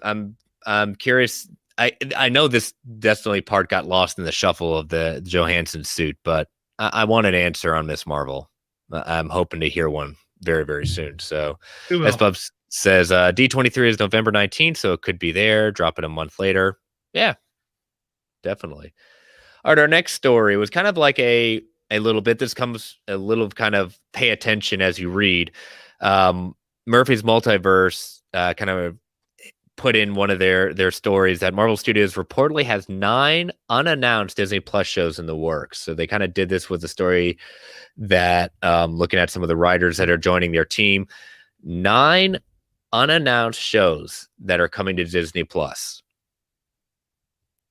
I'm curious. I know this Destiny part got lost in the shuffle of the Johansson suit, but I want an answer on Ms. Marvel. I'm hoping to hear one very, very soon. So, as Bub says, D23 is November 19th, so it could be there. Drop it a month later. Yeah, definitely. All right, our next story was kind of like a little bit. This comes a little kind of pay attention as you read. Murphy's Multiverse kind of put in one of their stories that Marvel Studios reportedly has 9 unannounced Disney Plus shows in the works. So they kind of did this with the story that, looking at some of the writers that are joining their team, 9 unannounced shows that are coming to Disney Plus.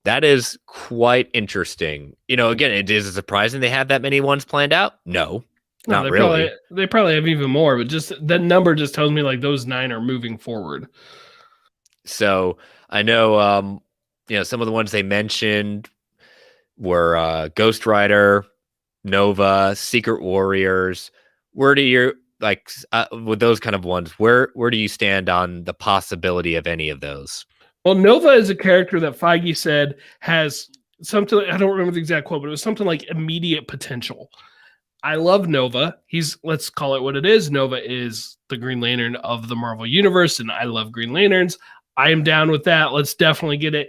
That is quite interesting. Again, it is surprising they have that many ones planned out. No, not really. They probably have even more, but just that number just tells me like those 9 are moving forward. So I know, some of the ones they mentioned were Ghost Rider, Nova, Secret Warriors. Where do you with those kind of ones? Where do you stand on the possibility of any of those? Well, Nova is a character that Feige said has something. I don't remember the exact quote, but it was something like immediate potential. I love Nova. Let's call it what it is. Nova is the Green Lantern of the Marvel Universe, and I love Green Lanterns. I am down with that. Let's definitely get it.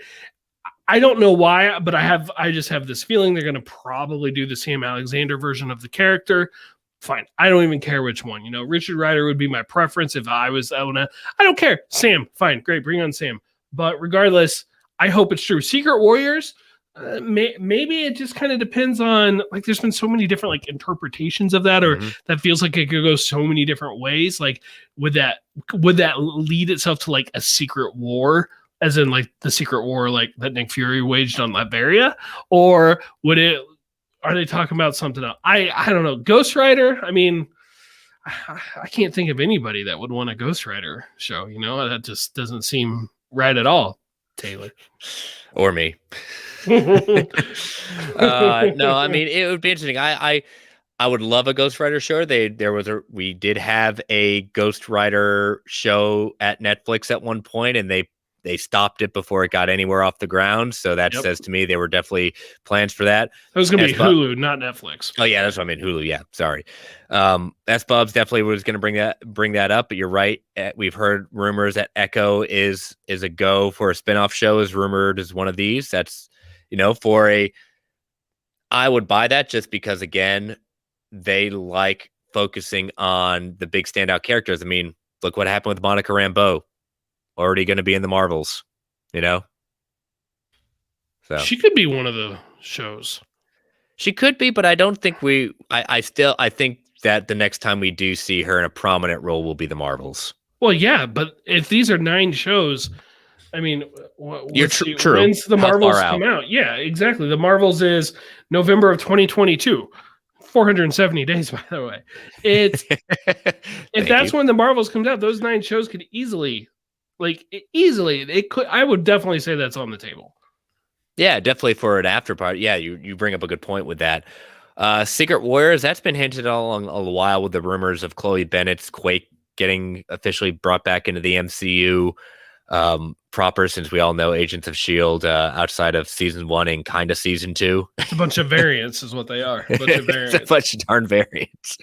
I don't know why, but I just have this feeling they're going to probably do the Sam Alexander version of the character. fine. I don't even care which one. Richard Rider would be my preference if I was Owna. I don't care. Sam, fine, great, bring on Sam. But regardless, I hope it's true. Secret Warriors, maybe it just kind of depends on, like, there's been so many different like interpretations of that, or that feels like it could go so many different ways. Like, would that lead itself to like a secret war, as in like the secret war like that Nick Fury waged on Latveria, or are they talking about something else? I don't know. Ghost Rider, I mean, I can't think of anybody that would want a Ghost Rider show. That just doesn't seem right at all. Taylor or me. No, I mean, it would be interesting. I would love a Ghost Rider show. We did have a Ghost Rider show at Netflix at one point, and they stopped it before it got anywhere off the ground. So that says to me there were definitely plans for that. It was going to be Hulu, not Netflix. Oh yeah, that's what I mean. Hulu. Yeah, sorry. S Bubs definitely was going to bring that up. But you're right. We've heard rumors that Echo is a go for a spinoff show. Is rumored as one of these. That's I would buy that just because, again, they like focusing on the big standout characters. I mean, look what happened with Monica Rambeau. Already going to be in the Marvels, So she could be one of the shows. She could be, but I don't think I think that the next time we do see her in a prominent role will be the Marvels. Well, yeah, but if these are 9 shows, I mean, true. When's the Marvels come out? Yeah, exactly. The Marvels is November of 2022. 470 days, by the way. If that's when the Marvels comes out, those 9 shows could easily. It could. I would definitely say that's on the table. Yeah, definitely for an after party. Yeah, you bring up a good point with that. Secret Warriors, that's been hinted along a while with the rumors of Chloe Bennett's Quake getting officially brought back into the MCU proper, since we all know Agents of S.H.I.E.L.D. Outside of season 1 and kind of season 2. It's a bunch of variants is what they are. A bunch of variants. It's a bunch of darn variants.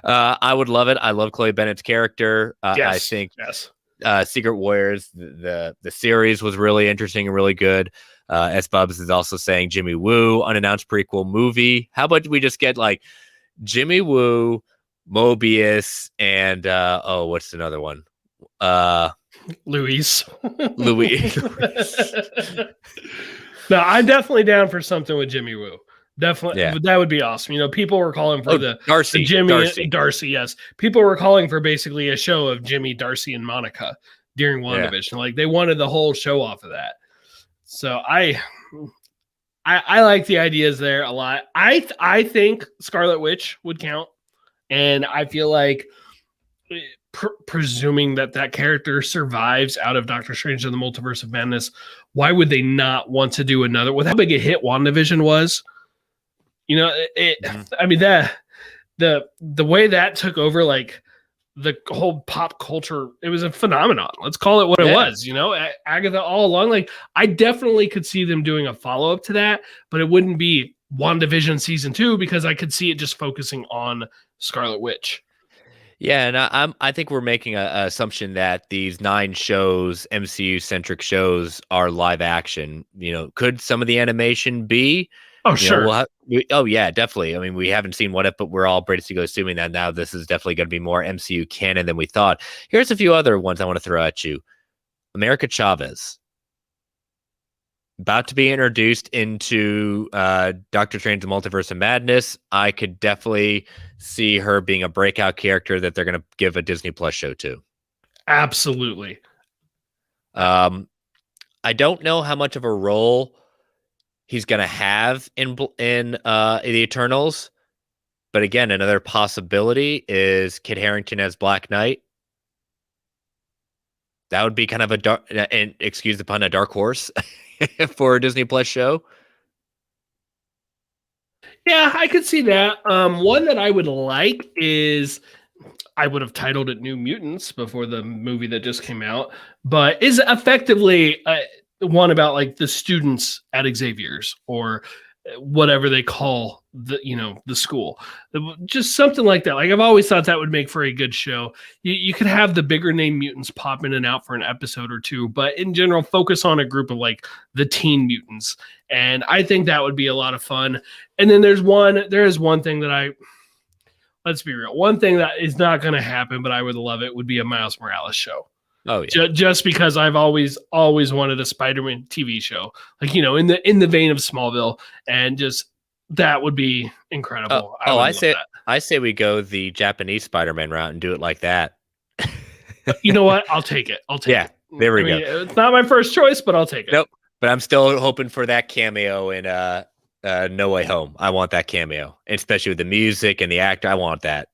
I would love it. I love Chloe Bennett's character. Yes, I think yes. Secret Warriors, the series was really interesting and really good. S Bubs is also saying Jimmy Woo unannounced prequel movie. How about we just get like Jimmy Woo, Mobius, and what's another one? Louise. Louise. No, I'm definitely down for something with Jimmy Woo. Definitely, yeah. That would be awesome. People were calling for Darcy. Darcy, yes. People were calling for basically a show of Jimmy, Darcy, and Monica during WandaVision. Like, they wanted the whole show off of that. So I like the ideas there a lot. I think Scarlet Witch would count, and I feel like presuming that character survives out of Doctor Strange and the Multiverse of Madness, why would they not want to do another? With how big a hit WandaVision was. I mean, that the way that took over, like, the whole pop culture, it was a phenomenon. Let's call it what it was. Agatha all along. Like, I definitely could see them doing a follow up to that, but it wouldn't be WandaVision season 2 because I could see it just focusing on Scarlet Witch. Yeah, and I think we're making an assumption that these 9 shows, MCU centric shows, are live action. Could some of the animation be? Oh, sure. Yeah, definitely. I mean, we haven't seen What If, but we're all basically assuming that now this is definitely going to be more MCU canon than we thought. Here's a few other ones I want to throw at you. America Chavez. About to be introduced into Doctor Strange: The Multiverse of Madness. I could definitely see her being a breakout character that they're going to give a Disney Plus show to. Absolutely. I don't know how much of a role he's going to have in the Eternals. But again, another possibility is Kit Harington as Black Knight. That would be kind of and excuse the pun, a dark horse for a Disney Plus show. Yeah, I could see that. One that I would like is, I would have titled it New Mutants before the movie that just came out, but is effectively one about like the students at Xavier's or whatever they call the school, just something like that. Like, I've always thought that would make for a good show. You could have the bigger name mutants pop in and out for an episode or two, but in general, focus on a group of like the teen mutants. And I think that would be a lot of fun. And then there is one thing that let's be real. One thing that is not going to happen, but I would love it, would be a Miles Morales show. Oh yeah. Just because I've always wanted a Spider-Man TV show, like, you know, in the vein of Smallville, and just that would be incredible. I say we go the Japanese Spider-Man route and do it like that. You know what? I'll take it. Yeah, there we go. It's not my first choice, but I'll take it. Nope. But I'm still hoping for that cameo in No Way Home. I want that cameo, especially with the music and the actor. I want that.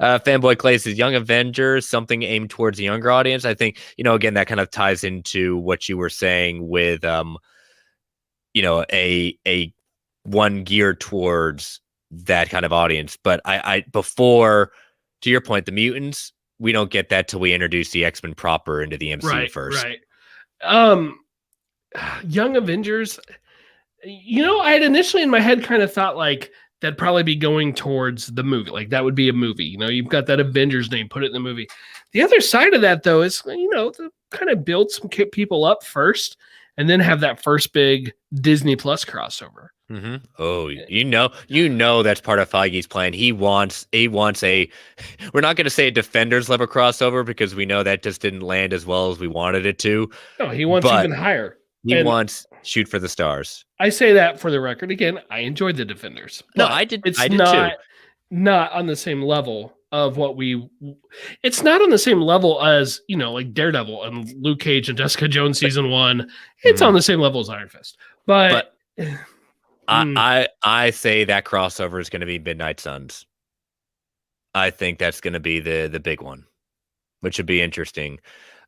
Fanboy Clay says Young Avengers, something aimed towards the younger audience. I think, you know, again, that kind of ties into what you were saying with, you know, a one geared towards that kind of audience. But I before, to your point, the mutants, we don't get that till we introduce the X-Men proper into the MCU first. Right. Young Avengers, you know, I had initially in my head kind of thought like that'd probably be going towards the movie. Like that would be a movie. You know, you've got that Avengers name, put it in the movie. The other side of that, though, is, you know, to kind of build some people up first and then have that first big Disney Plus crossover. Mm-hmm. Oh, you know that's part of Feige's plan. He wants a. We're not going to say a Defenders level crossover because we know that just didn't land as well as we wanted it to. No, he wants even higher. He wants Shoot for the Stars. I say that for the record. Again, I enjoyed the Defenders. No, I did. It's I did not on the same level of what we. It's not on the same level as, you know, like Daredevil and Luke Cage and Jessica Jones season 1. It's on the same level as Iron Fist, but I say that crossover is going to be Midnight Suns. I think that's going to be the big one, which would be interesting.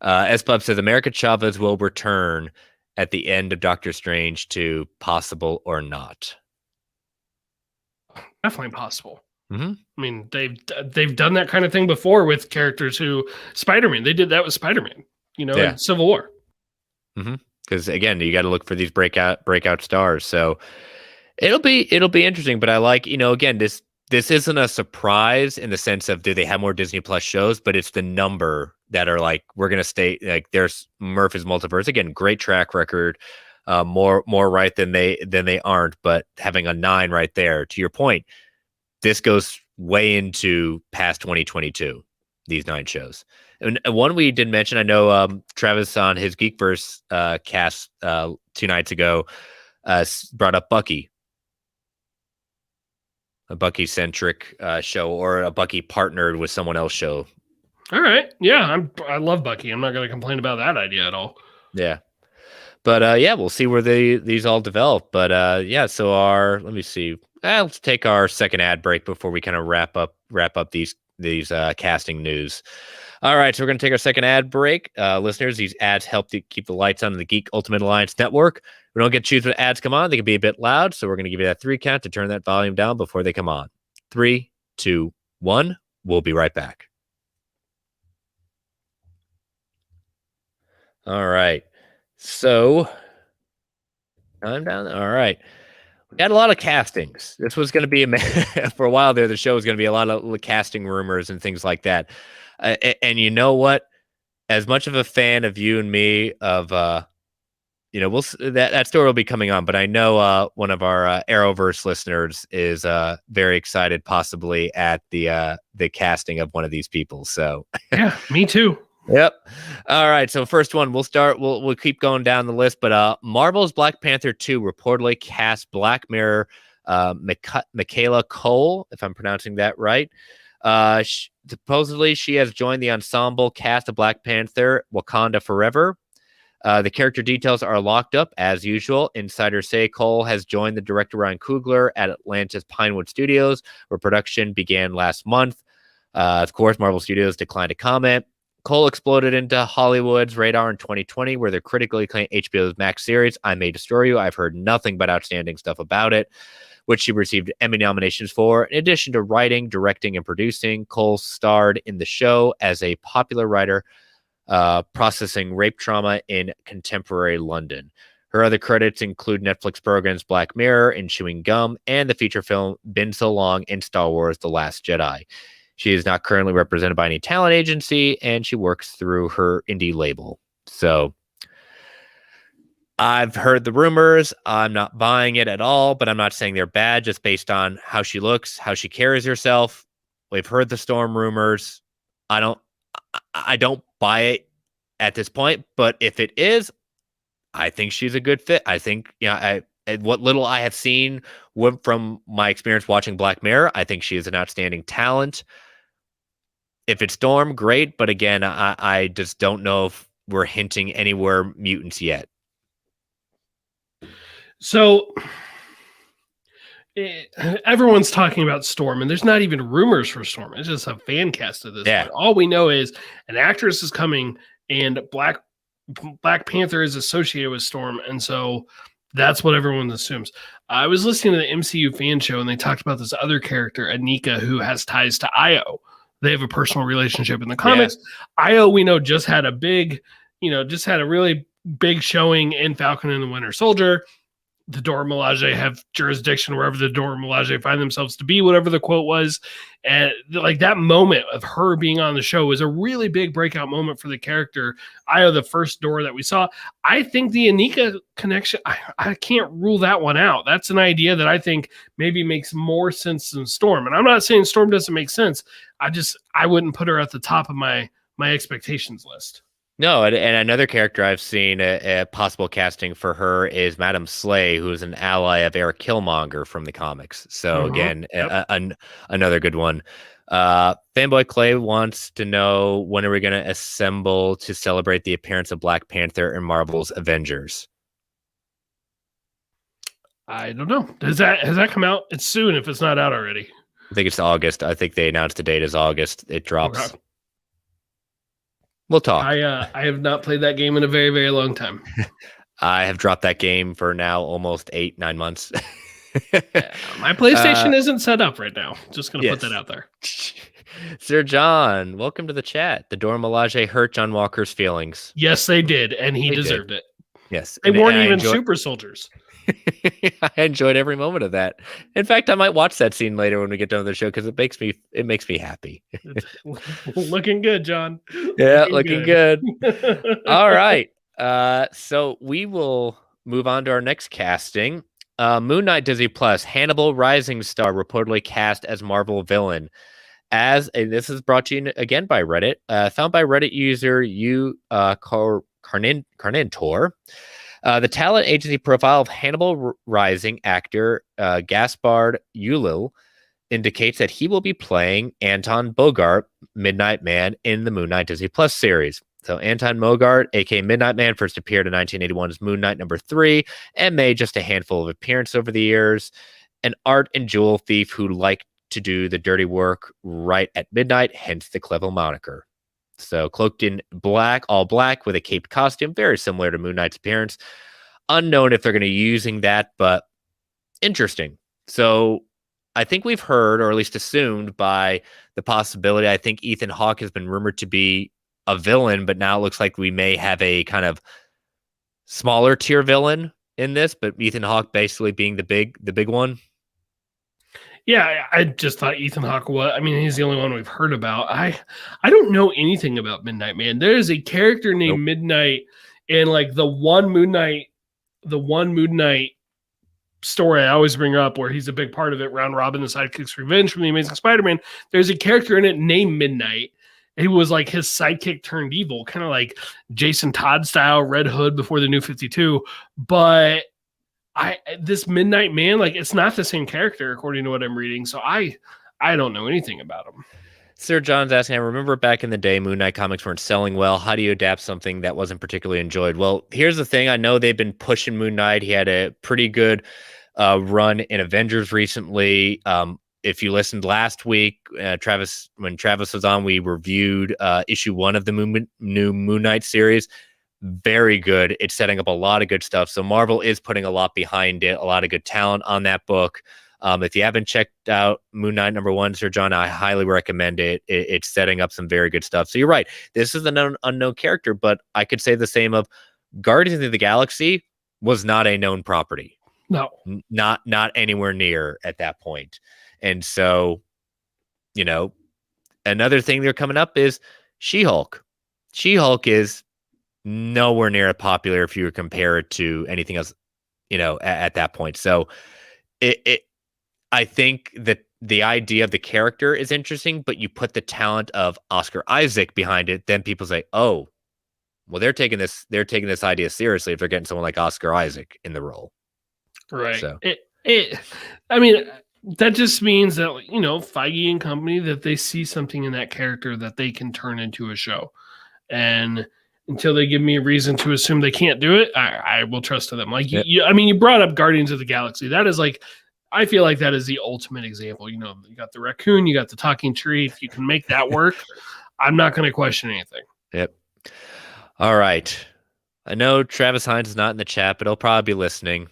S-Pub says America Chavez will return at the end of Doctor Strange to Possible or Not. Definitely possible. Mm-hmm. I mean, they've done that kind of thing before with characters who Spider-Man. They did that with Spider-Man, you know, in Civil War. Mm-hmm. Because again, you got to look for these breakout stars. So it'll be interesting. But I like, you know, again, this isn't a surprise in the sense of do they have more Disney Plus shows, but it's the number that are like, we're gonna stay like there's Murphy's Multiverse, again, great track record, more right than they aren't, but having a 9 right there, to your point, this goes way into past 2022, these 9 shows. And one we didn't mention, I know Travis on his Geekverse cast 2 nights ago brought up Bucky, a Bucky-centric show, or a Bucky partnered with someone else show. All right. Yeah, I love Bucky. I'm not going to complain about that idea at all. Yeah. But yeah, we'll see where these all develop. But yeah, so let me see. Let's take our second ad break before we kind of wrap up these casting news. All right, so we're going to take our second ad break. Listeners, these ads help to keep the lights on in the Geek Ultimate Alliance Network. We don't get to choose when ads come on. They can be a bit loud, so we're going to give you that 3 count to turn that volume down before they come on. 3, 2, 1. We'll be right back. All right. So, I'm down. All right. We got a lot of castings. This was going to be for a while there. The show was going to be a lot of casting rumors and things like that. And you know what? As much of a fan of you and me, of you know, that story will be coming on. But I know one of our Arrowverse listeners is very excited, possibly at the casting of one of these people. So yeah, me too. Yep. All right. So first one, we'll start. We'll keep going down the list. But Marvel's Black Panther 2 reportedly cast Black Mirror Michaela Cole, if I'm pronouncing that right. Supposedly, she has joined the ensemble cast of Black Panther Wakanda Forever. The character details are locked up as usual. Insiders say Cole has joined the director Ryan Coogler at Atlanta's Pinewood Studios, where production began last month. Of course, Marvel Studios declined to comment. Cole exploded into Hollywood's radar in 2020, where the critically acclaimed HBO's Max series, I May Destroy You. I've heard nothing but outstanding stuff about it, which she received Emmy nominations for. In addition to writing, directing, and producing, Cole starred in the show as a popular writer processing rape trauma in contemporary London. Her other credits include Netflix programs Black Mirror and Chewing Gum, and the feature film Been So Long in Star Wars The Last Jedi. She is not currently represented by any talent agency, and she works through her indie label. So I've heard the rumors. I'm not buying it at all, but I'm not saying they're bad just based on how she looks, how she carries herself. We've heard the Storm rumors. I don't I don't buy it at this point, but if it is, I think she's a good fit. I think, what little I have seen from my experience watching Black Mirror, I think she is an outstanding talent. If it's Storm, great, but again, I just don't know if we're hinting anywhere mutants yet. So everyone's talking about Storm, and there's not even rumors for Storm. It's just a fan cast at this point. All we know is an actress is coming, and Black Panther is associated with Storm, and so that's what everyone assumes. I was listening to the MCU fan show, and they talked about this other character, Anika, who has ties to Io. They have a personal relationship in the comics. Io, we know, just had a really big showing in Falcon and the Winter Soldier. The Dora Milaje have jurisdiction wherever the Dora Milaje find themselves to be, whatever the quote was. And like that moment of her being on the show was a really big breakout moment for the character. Io, the first Dora that we saw. I think the Anika connection, I can't rule that one out. That's an idea that I think maybe makes more sense than Storm. And I'm not saying Storm doesn't make sense. I wouldn't put her at the top of my expectations list. No, and another character I've seen a possible casting for her is Madame Slay, who's an ally of Eric Killmonger from the comics. So again, another good one. Fanboy Clay wants to know, when are we going to assemble to celebrate the appearance of Black Panther in Marvel's Avengers? I don't know. Has that come out? It's soon if it's not out already. I think it's August. I think they announced the date is August. It drops. Okay. We'll talk. I have not played that game in a very, very long time. I have dropped that game for now almost 8-9 months. My PlayStation isn't set up right now. Just going to put that out there. Sir John, welcome to the chat. The Dora Milaje hurt John Walker's feelings. Yes, they did, and he deserved it. Yes. They weren't even super soldiers. I enjoyed every moment of that. In fact, I might watch that scene later when we get done with the show because it makes me happy. Looking good, John. Yeah, looking good. All right. So we will move on to our next casting. Moon Knight Disney Plus, Hannibal Rising Star reportedly cast as Marvel villain. And this is brought to you again by Reddit. Found by Reddit user Carnentor. The talent agency profile of Hannibal Rising actor Gaspard Ulliel indicates that he will be playing Anton Bogart, Midnight Man, in the Moon Knight Disney Plus series. So Anton Bogart, aka Midnight Man, first appeared in 1981's Moon Knight #3 and made just a handful of appearances over the years. An art and jewel thief who liked to do the dirty work right at midnight, hence the clever moniker. So cloaked in black, all black with a caped costume, very similar to Moon Knight's appearance. Unknown if they're going to be using that, but interesting. So I think we've heard, or at least assumed by the possibility, I think Ethan Hawke has been rumored to be a villain, but now it looks like we may have a kind of smaller tier villain in this, but Ethan Hawke basically being the big one. Yeah, I just thought Ethan Hawke was. I mean, he's the only one we've heard about. I don't know anything about Midnight Man. There is a character named Midnight in like the one Moon Knight story I always bring up, where he's a big part of it. Round Robin, the Sidekick's Revenge from the Amazing Spider-Man. There's a character in it named Midnight. He was like his sidekick turned evil, kind of like Jason Todd style, Red Hood before the New 52. But this Midnight Man, like, it's not the same character according to what I'm reading. So I don't know anything about him. Sir John's asking, I remember back in the day, Moon Knight comics weren't selling well. How do you adapt something that wasn't particularly enjoyed? Well, here's the thing. I know they've been pushing Moon Knight. He had a pretty good run in Avengers recently. If you listened last week, when Travis was on, we reviewed issue 1 of the new Moon Knight series. Very good. It's setting up a lot of good stuff. So Marvel is putting a lot behind it, a lot of good talent on that book. If you haven't checked out Moon Knight #1, Sir John, I highly recommend it. It's setting up some very good stuff. So you're right. This is an unknown character, but I could say the same of Guardians of the Galaxy was not a known property. No, not anywhere near at that point. And so, another thing they're coming up is She-Hulk. She-Hulk is nowhere near popular if you compare it to anything else, at that point. So I think that the idea of the character is interesting, but you put the talent of Oscar Isaac behind it, then people say, "Oh, well, they're taking this idea seriously if they're getting someone like Oscar Isaac in the role." Right. So I mean, that just means that, Feige and company, that they see something in that character that they can turn into a show. And until they give me a reason to assume they can't do it, I will trust them. Like, Yep. you brought up Guardians of the Galaxy. That is like, I feel like that is the ultimate example. You got the raccoon, you got the talking tree. If you can make that work, I'm not going to question anything. Yep. All right. I know Travis Hines is not in the chat, but he'll probably be listening.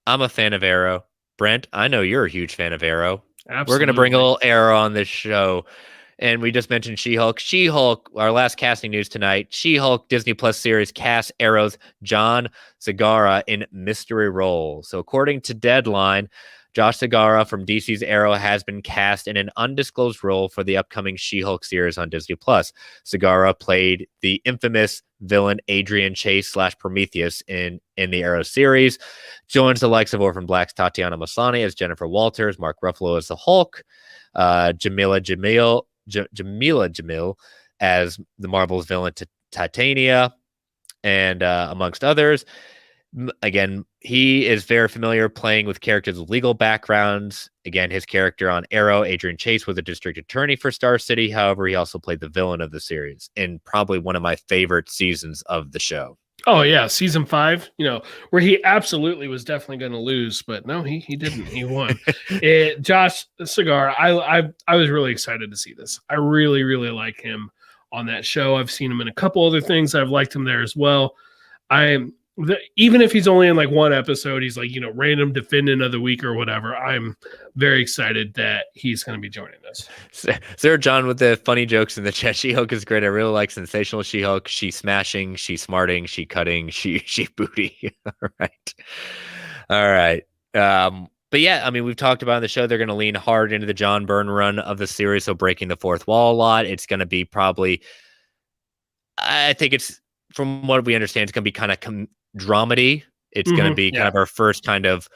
I'm a fan of Arrow. Brent, I know you're a huge fan of Arrow. Absolutely. We're going to bring a little Arrow on this show. And we just mentioned She-Hulk. She-Hulk, our last casting news tonight. She-Hulk Disney Plus series casts Arrow's John Segarra in mystery role. So according to Deadline, Josh Segarra from DC's Arrow has been cast in an undisclosed role for the upcoming She-Hulk series on Disney Plus. Segarra played the infamous villain Adrian Chase / Prometheus in the Arrow series. Joins the likes of Orphan Black's Tatiana Maslany as Jennifer Walters, Mark Ruffalo as the Hulk, Jamila Jamil as the Marvel's villain Titania, and amongst others. Again, he is very familiar playing with characters with legal backgrounds. Again, his character on Arrow, Adrian Chase, was a district attorney for Star City. However, he also played the villain of the series in probably one of my favorite seasons of the show. Oh yeah, season 5, where he absolutely was definitely going to lose, but no, he didn't. He won. Josh Segarra, I was really excited to see this. I really, really like him on that show. I've seen him in a couple other things. I've liked him there as well. Even if he's only in like one episode, he's like, random defendant of the week or whatever. I'm very excited that he's going to be joining us. Sarah John with the funny jokes in the chat. She-Hulk is great. I really like sensational She-Hulk. She's smashing, she's smarting, she cutting, she booty. All right. But yeah, I mean, we've talked about on the show, they're going to lean hard into the John Byrne run of the series. So breaking the fourth wall a lot. It's going to be I think it's, from what we understand, it's going to be kind of dramedy. It's going to be kind of our first kind of,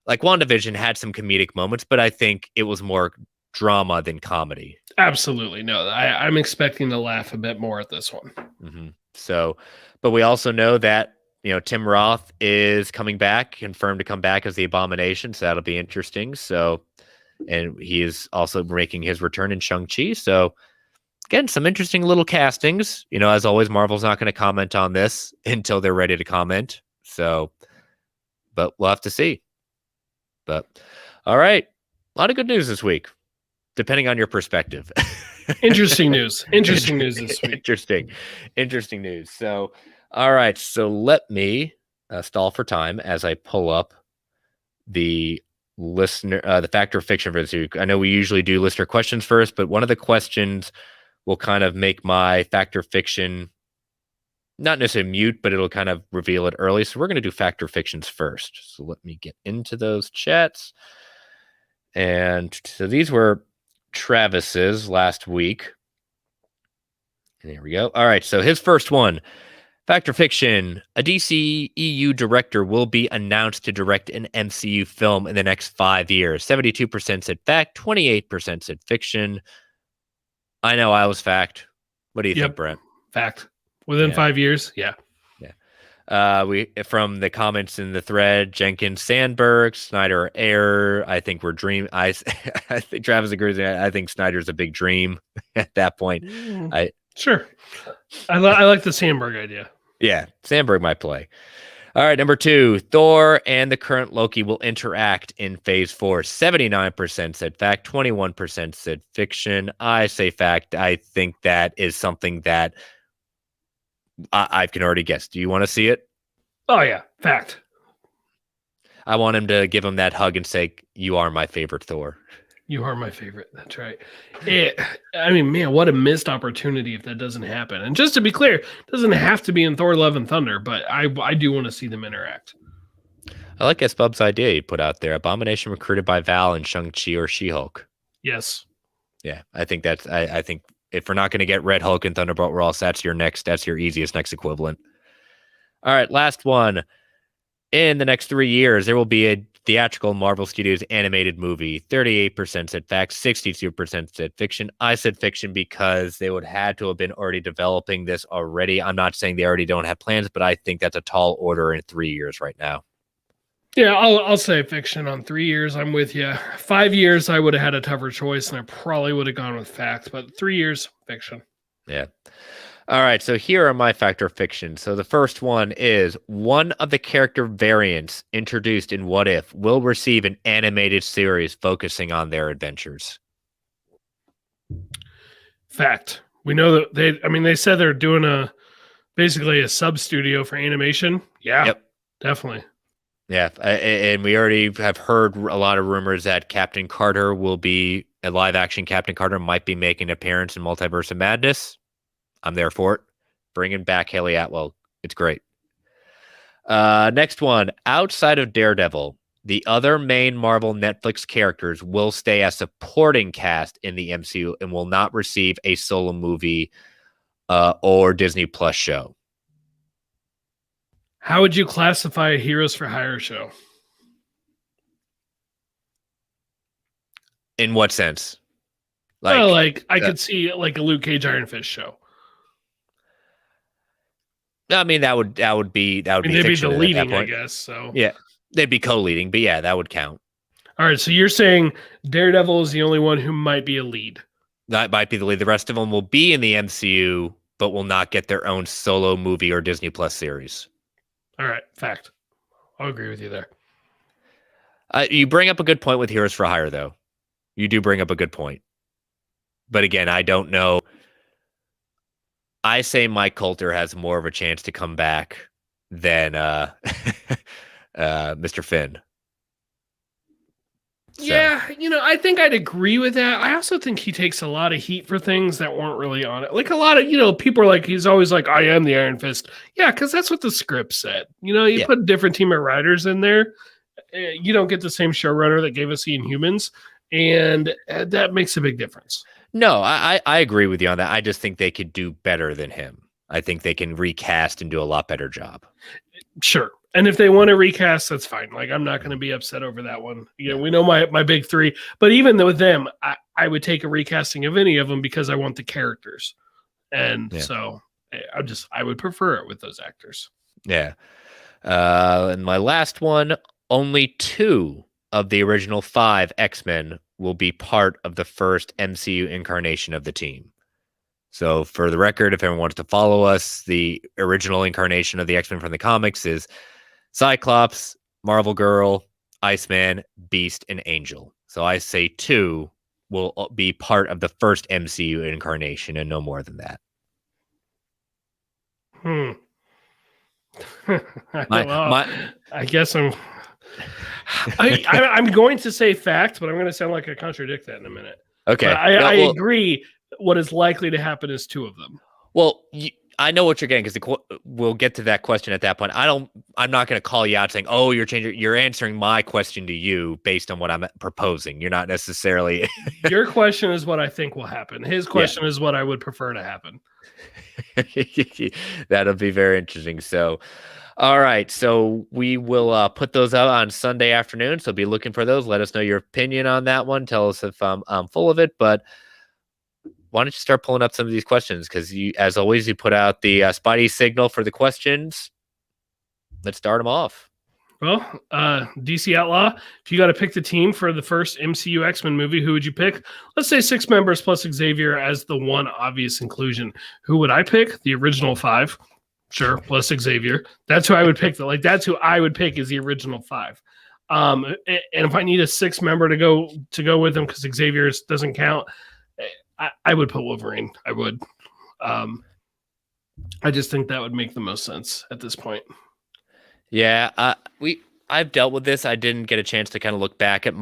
like, WandaVision had some comedic moments, but I think it was more drama than comedy. Absolutely. No, I'm expecting to laugh a bit more at this one. Mm-hmm. So, but we also know that, Tim Roth is coming back, confirmed to come back as the Abomination. So that'll be interesting. So, and he is also making his return in Shang-Chi. So, again, some interesting little castings. As always, Marvel's not going to comment on this until they're ready to comment. So, but we'll have to see. But, all right. A lot of good news this week, depending on your perspective. Interesting news. Interesting news this week. Interesting news. So, all right. So let me stall for time as I pull up the the Factor of Fiction for this week. I know we usually do listener questions first, but one of the questions will kind of make my Factor Fiction not necessarily mute, but it'll kind of reveal it early. So we're going to do Factor Fictions first. So let me get into those chats. And so these were Travis's last week. And there we go. All right. So his first one, Factor Fiction. A DC EU director will be announced to direct an MCU film in the next 5 years. 72% said fact, 28% said fiction. I know I was fact. What do you think, Brent? Fact. Within 5 years? Yeah. We, from the comments in the thread, Jenkins, Sandberg, Snyder, Air. I think we're dream. I think Travis agrees. I think Snyder's a big dream at that point. Sure. I like the Sandberg idea. Yeah, Sandberg might play. All right, number 2, Thor and the current Loki will interact in Phase 4. 79% said fact, 21% said fiction. I say fact. I think that is something that I can already guess. Do you want to see it? Oh, yeah, fact. I want him to give him that hug and say, "You are my favorite Thor." You are my favorite. That's right. I mean, man, what a missed opportunity if that doesn't happen. And just to be clear, it doesn't have to be in Thor: Love and Thunder, but I do want to see them interact. I like S. Bub's idea he put out there. Abomination recruited by Val in Shang-Chi or She-Hulk. Yes. Yeah, I think that's. I think if we're not going to get Red Hulk and Thunderbolt Ross, that's your easiest next equivalent. All right, last one. In the next 3 years, there will be a theatrical Marvel Studios animated movie. 38% said facts, 62% said fiction. I said fiction because they would have to have been already developing this already. I'm not saying they already don't have plans, but I think that's a tall order in 3 years right now. Yeah, I'll say fiction on 3 years. I'm with you. 5 years, I would have had a tougher choice, and I probably would have gone with facts. But 3 years, fiction. Yeah. All right, so here are my factor of fiction. So the first one is one of the character variants introduced in What If will receive an animated series focusing on their adventures. Fact. We know that they said they're doing basically a sub studio for animation. Yeah, Yep. definitely. Yeah, and we already have heard a lot of rumors that Captain Carter will be a live action Captain Carter might be making an appearance in Multiverse of Madness. I'm there for it. Bringing back Haley Atwell. It's great. Next one. Outside of Daredevil, the other main Marvel Netflix characters will stay as supporting cast in the MCU and will not receive a solo movie or Disney Plus show. How would you classify a Heroes for Hire show? In what sense? I could see like a Luke Cage Iron Fist show. I mean, that would be they'd be the leading, I guess. So yeah, they'd be co-leading, but yeah, that would count. All right, so you're saying Daredevil is the only one who might be a lead. That might be the lead. The rest of them will be in the MCU, but will not get their own solo movie or Disney Plus series. All right, fact. I'll agree with you there. You bring up a good point with Heroes for Hire, though. You do bring up a good point. But again, I don't know. I say Mike Coulter has more of a chance to come back than Mr. Finn. So. Yeah, I think I'd agree with that. I also think he takes a lot of heat for things that weren't really on it. Like a lot of, people are like, he's always like, I am the Iron Fist. Yeah, because that's what the script said. You put a different team of writers in there. You don't get the same showrunner that gave us the Inhumans. And that makes a big difference. No, I agree with you on that. I just think they could do better than him. I think they can recast and do a lot better job. Sure. And if they want to recast, that's fine. Like, I'm not going to be upset over that one. We know my big three. But even with them, I would take a recasting of any of them because I want the characters. And so I would prefer it with those actors. Yeah. And my last one, only 2 of the original 5 X-Men will be part of the first MCU incarnation of the team. So for the record, if everyone wants to follow us, the original incarnation of the X-Men from the comics is Cyclops, Marvel Girl, Iceman, Beast, and Angel. So I say 2 will be part of the first MCU incarnation and no more than that. I guess I'm going to say fact, but I'm going to sound like I contradict that in a minute. Okay. I agree. What is likely to happen is 2 of them. Well, I know what you're getting because we'll get to that question at that point. I'm not going to call you out saying, "Oh, you're answering my question to you based on what I'm proposing." You're not necessarily. Your question is what I think will happen. His question is what I would prefer to happen. That'll be very interesting. So, all right. So we will put those out on Sunday afternoon. So be looking for those. Let us know your opinion on that one. Tell us if I'm full of it, but. Why don't you start pulling up some of these questions? Because as always, you put out the Spidey signal for the questions. Let's start them off. Well, DC Outlaw, if you got to pick the team for the first MCU X-Men movie, who would you pick? Let's say 6 members plus Xavier as the one obvious inclusion. Who would I pick? The original 5. Sure, plus Xavier. That's who I would pick. That's who I would pick is the original 5. And if I need a 6th member to go with him because Xavier doesn't count, I would put Wolverine. I would. I just think that would make the most sense at this point. Yeah, I've dealt with this. I didn't get a chance to kind of look back at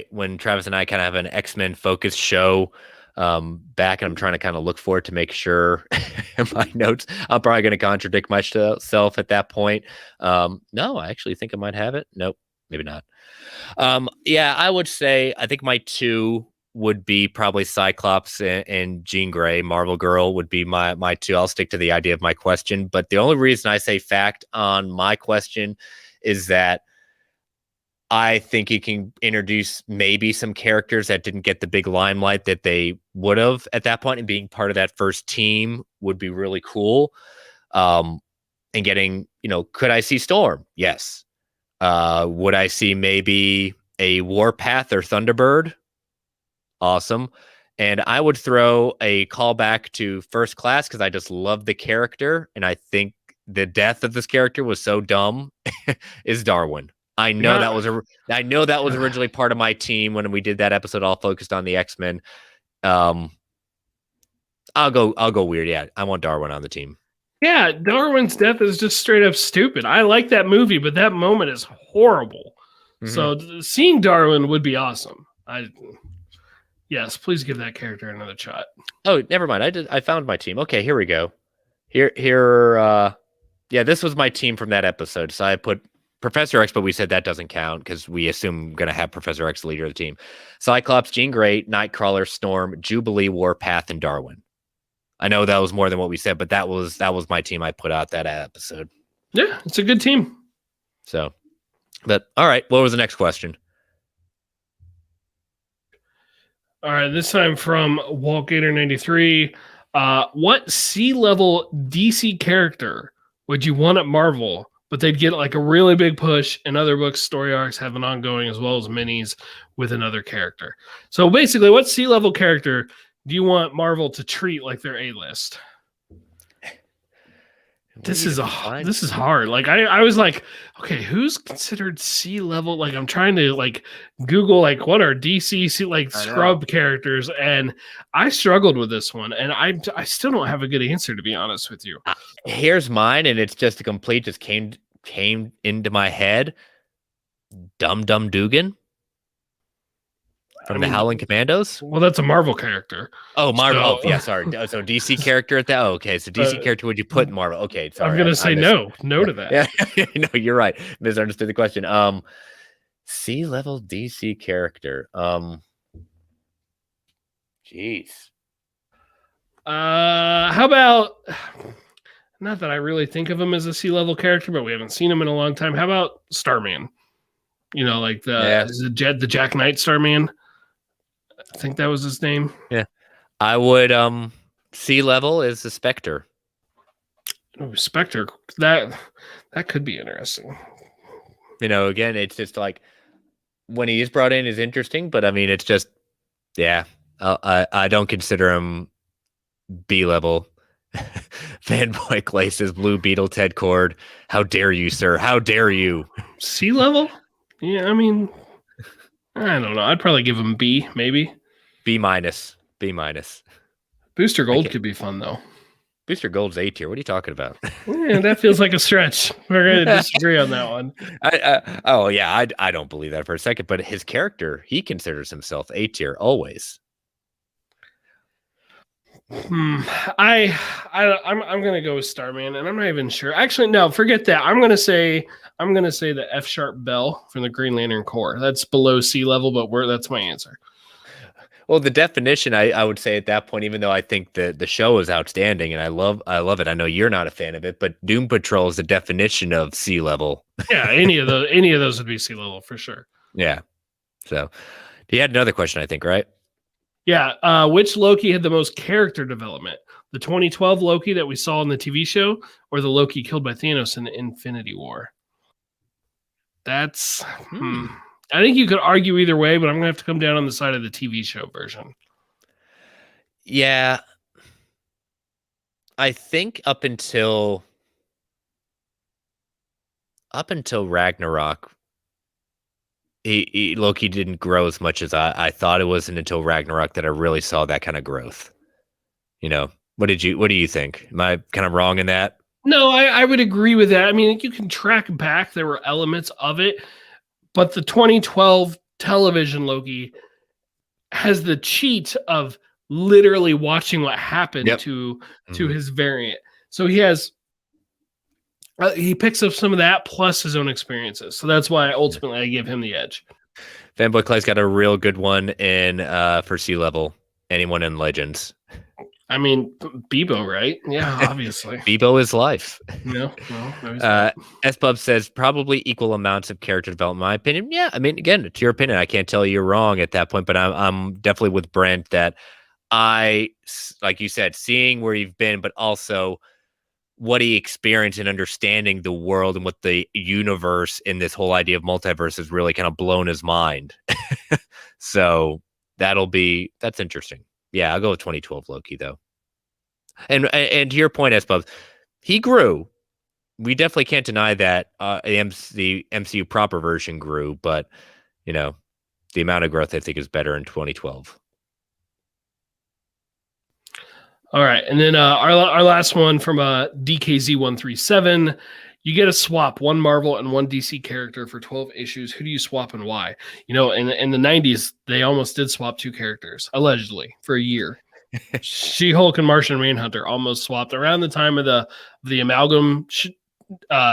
when Travis and I kind of have an X-Men focused show back, and I'm trying to kind of look for it to make sure in my notes. I'm probably going to contradict myself at that point. No, I actually think I might have it. Nope, maybe not. Yeah, I would say I think my 2 would be probably Cyclops and Jean Grey. Marvel Girl would be my two. I'll stick to the idea of my question. But the only reason I say fact on my question is that I think you can introduce maybe some characters that didn't get the big limelight that they would have at that point, and being part of that first team would be really cool. And getting, could I see Storm? Yes. Would I see maybe a Warpath or Thunderbird? Awesome. And I would throw a callback to First Class because I just love the character. And I think the death of this character was so dumb is Darwin. I know that was originally part of my team when we did that episode all focused on the X-Men. I'll go weird. Yeah, I want Darwin on the team. Yeah, Darwin's death is just straight up stupid. I like that movie, but that moment is horrible. Mm-hmm. So seeing Darwin would be awesome. Yes, please give that character another shot. Oh, never mind. I found my team. Okay, here we go. Here. Yeah, this was my team from that episode. So I put Professor X, but we said that doesn't count because we assume we're going to have Professor X leader of the team. Cyclops, Jean Grey, Nightcrawler, Storm, Jubilee, Warpath, and Darwin. I know that was more than what we said, but that was my team I put out that episode. Yeah, it's a good team. So, but all right, what was the next question? All right, this time from WaltGator93. What C-level DC character would you want at Marvel, but they'd get like a really big push, and other books, story arcs have an ongoing as well as minis with another character? So basically, what C-level character do you want Marvel to treat like their A-list? This is hard. Like I was like, okay, who's considered C-level? Like I'm trying to like Google like what are DC like scrub characters, and I struggled with this one, and I still don't have a good answer, to be honest with you. Here's mine, and it's just just came into my head. Dum Dum Dugan from the Howling Commandos. Well, that's a Marvel character. Oh, Marvel. Yeah, sorry. So DC character at that. Oh, okay, so DC character would you put in Marvel? Okay, sorry. I'm gonna say no to that. Yeah, no, you're right. Misunderstood the question. C-level DC character. Jeez. How about? Not that I really think of him as a C-level character, but we haven't seen him in a long time. How about Starman? Like the Jack Knight Starman. I think that was his name. Yeah. I would C-level is the Spectre. Oh, Spectre. That could be interesting. Again, it's just like when he is brought in is interesting, but I mean it's just I don't consider him B-level. Fanboy Clay says Blue Beetle Ted Cord. How dare you, sir? How dare you? C-level? Yeah, I mean, I don't know. I'd probably give him B, maybe. B minus. Booster Gold could be fun, though. Booster Gold's A tier. What are you talking about? Yeah, that feels like a stretch. We're going to disagree on that one. I don't believe that for a second, but his character, he considers himself A tier always. I'm gonna go with Starman, and I'm not even sure. Actually, no, forget that. I'm gonna say the F Sharp Bell from the Green Lantern Corps. That's below C-level, but that's my answer. Well, the definition I would say at that point, even though I think the show is outstanding and I love it. I know you're not a fan of it, but Doom Patrol is the definition of C-level. Yeah, any of those would be C-level for sure. Yeah. So you had another question, I think, right? Yeah, which Loki had the most character development? The 2012 Loki that we saw in the TV show, or the Loki killed by Thanos in Infinity War? That's... I think you could argue either way, but I'm going to have to come down on the side of the TV show version. Yeah. I think up until Ragnarok, Loki didn't grow as much as I thought it wasn't until Ragnarok that I really saw that kind of growth. What do you think? Am I kind of wrong in that? No, I would agree with that. I mean, you can track back. There were elements of it, but the 2012 television Loki has the cheat of literally watching what happened to his variant. So he picks up some of that plus his own experiences. So that's why ultimately I give him the edge. Fanboy Clay's got a real good one in for Sea Level. Anyone in Legends? I mean, Bebo, right? Yeah, obviously. Bebo is life. No, there's that. S-Pub says probably equal amounts of character development. In my opinion, yeah. I mean, again, it's your opinion. I can't tell you you're wrong at that point, but I'm definitely with Brent that like you said, seeing where you've been, but also what he experienced and understanding the world and what the universe in this whole idea of multiverse has really kind of blown his mind. So that's interesting. Yeah, I'll go with 2012 Loki though. And to your point, S-Pub, he grew. We definitely can't deny that the MCU proper version grew, but the amount of growth I think is better in 2012. All right, and then our last one from DKZ137. You get a swap one Marvel and one DC character for 12 issues. Who do you swap and why? In the 90s, they almost did swap 2 characters, allegedly, for a year. She-Hulk and Martian Manhunter almost swapped around the time of the Amalgam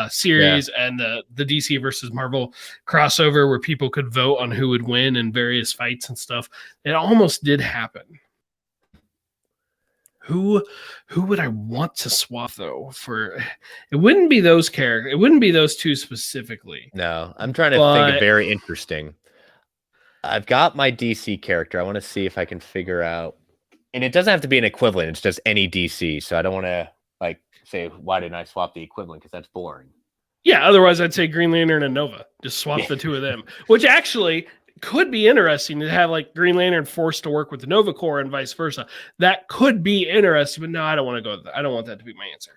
series and the DC versus Marvel crossover where people could vote on who would win in various fights and stuff. It almost did happen. Who would I want to swap though? It wouldn't be those characters. It wouldn't be those 2 specifically. No, I'm trying to think of very interesting. I've got my DC character. I want to see if I can figure out, and it doesn't have to be an equivalent. It's just any DC. So I don't want to say why didn't I swap the equivalent because that's boring. Yeah, otherwise I'd say Green Lantern and Nova. Just swap the 2 of them, which actually could be interesting to have Green Lantern forced to work with the Nova Corps and vice versa. That could be interesting, but no, I don't want to go with that. I don't want that to be my answer.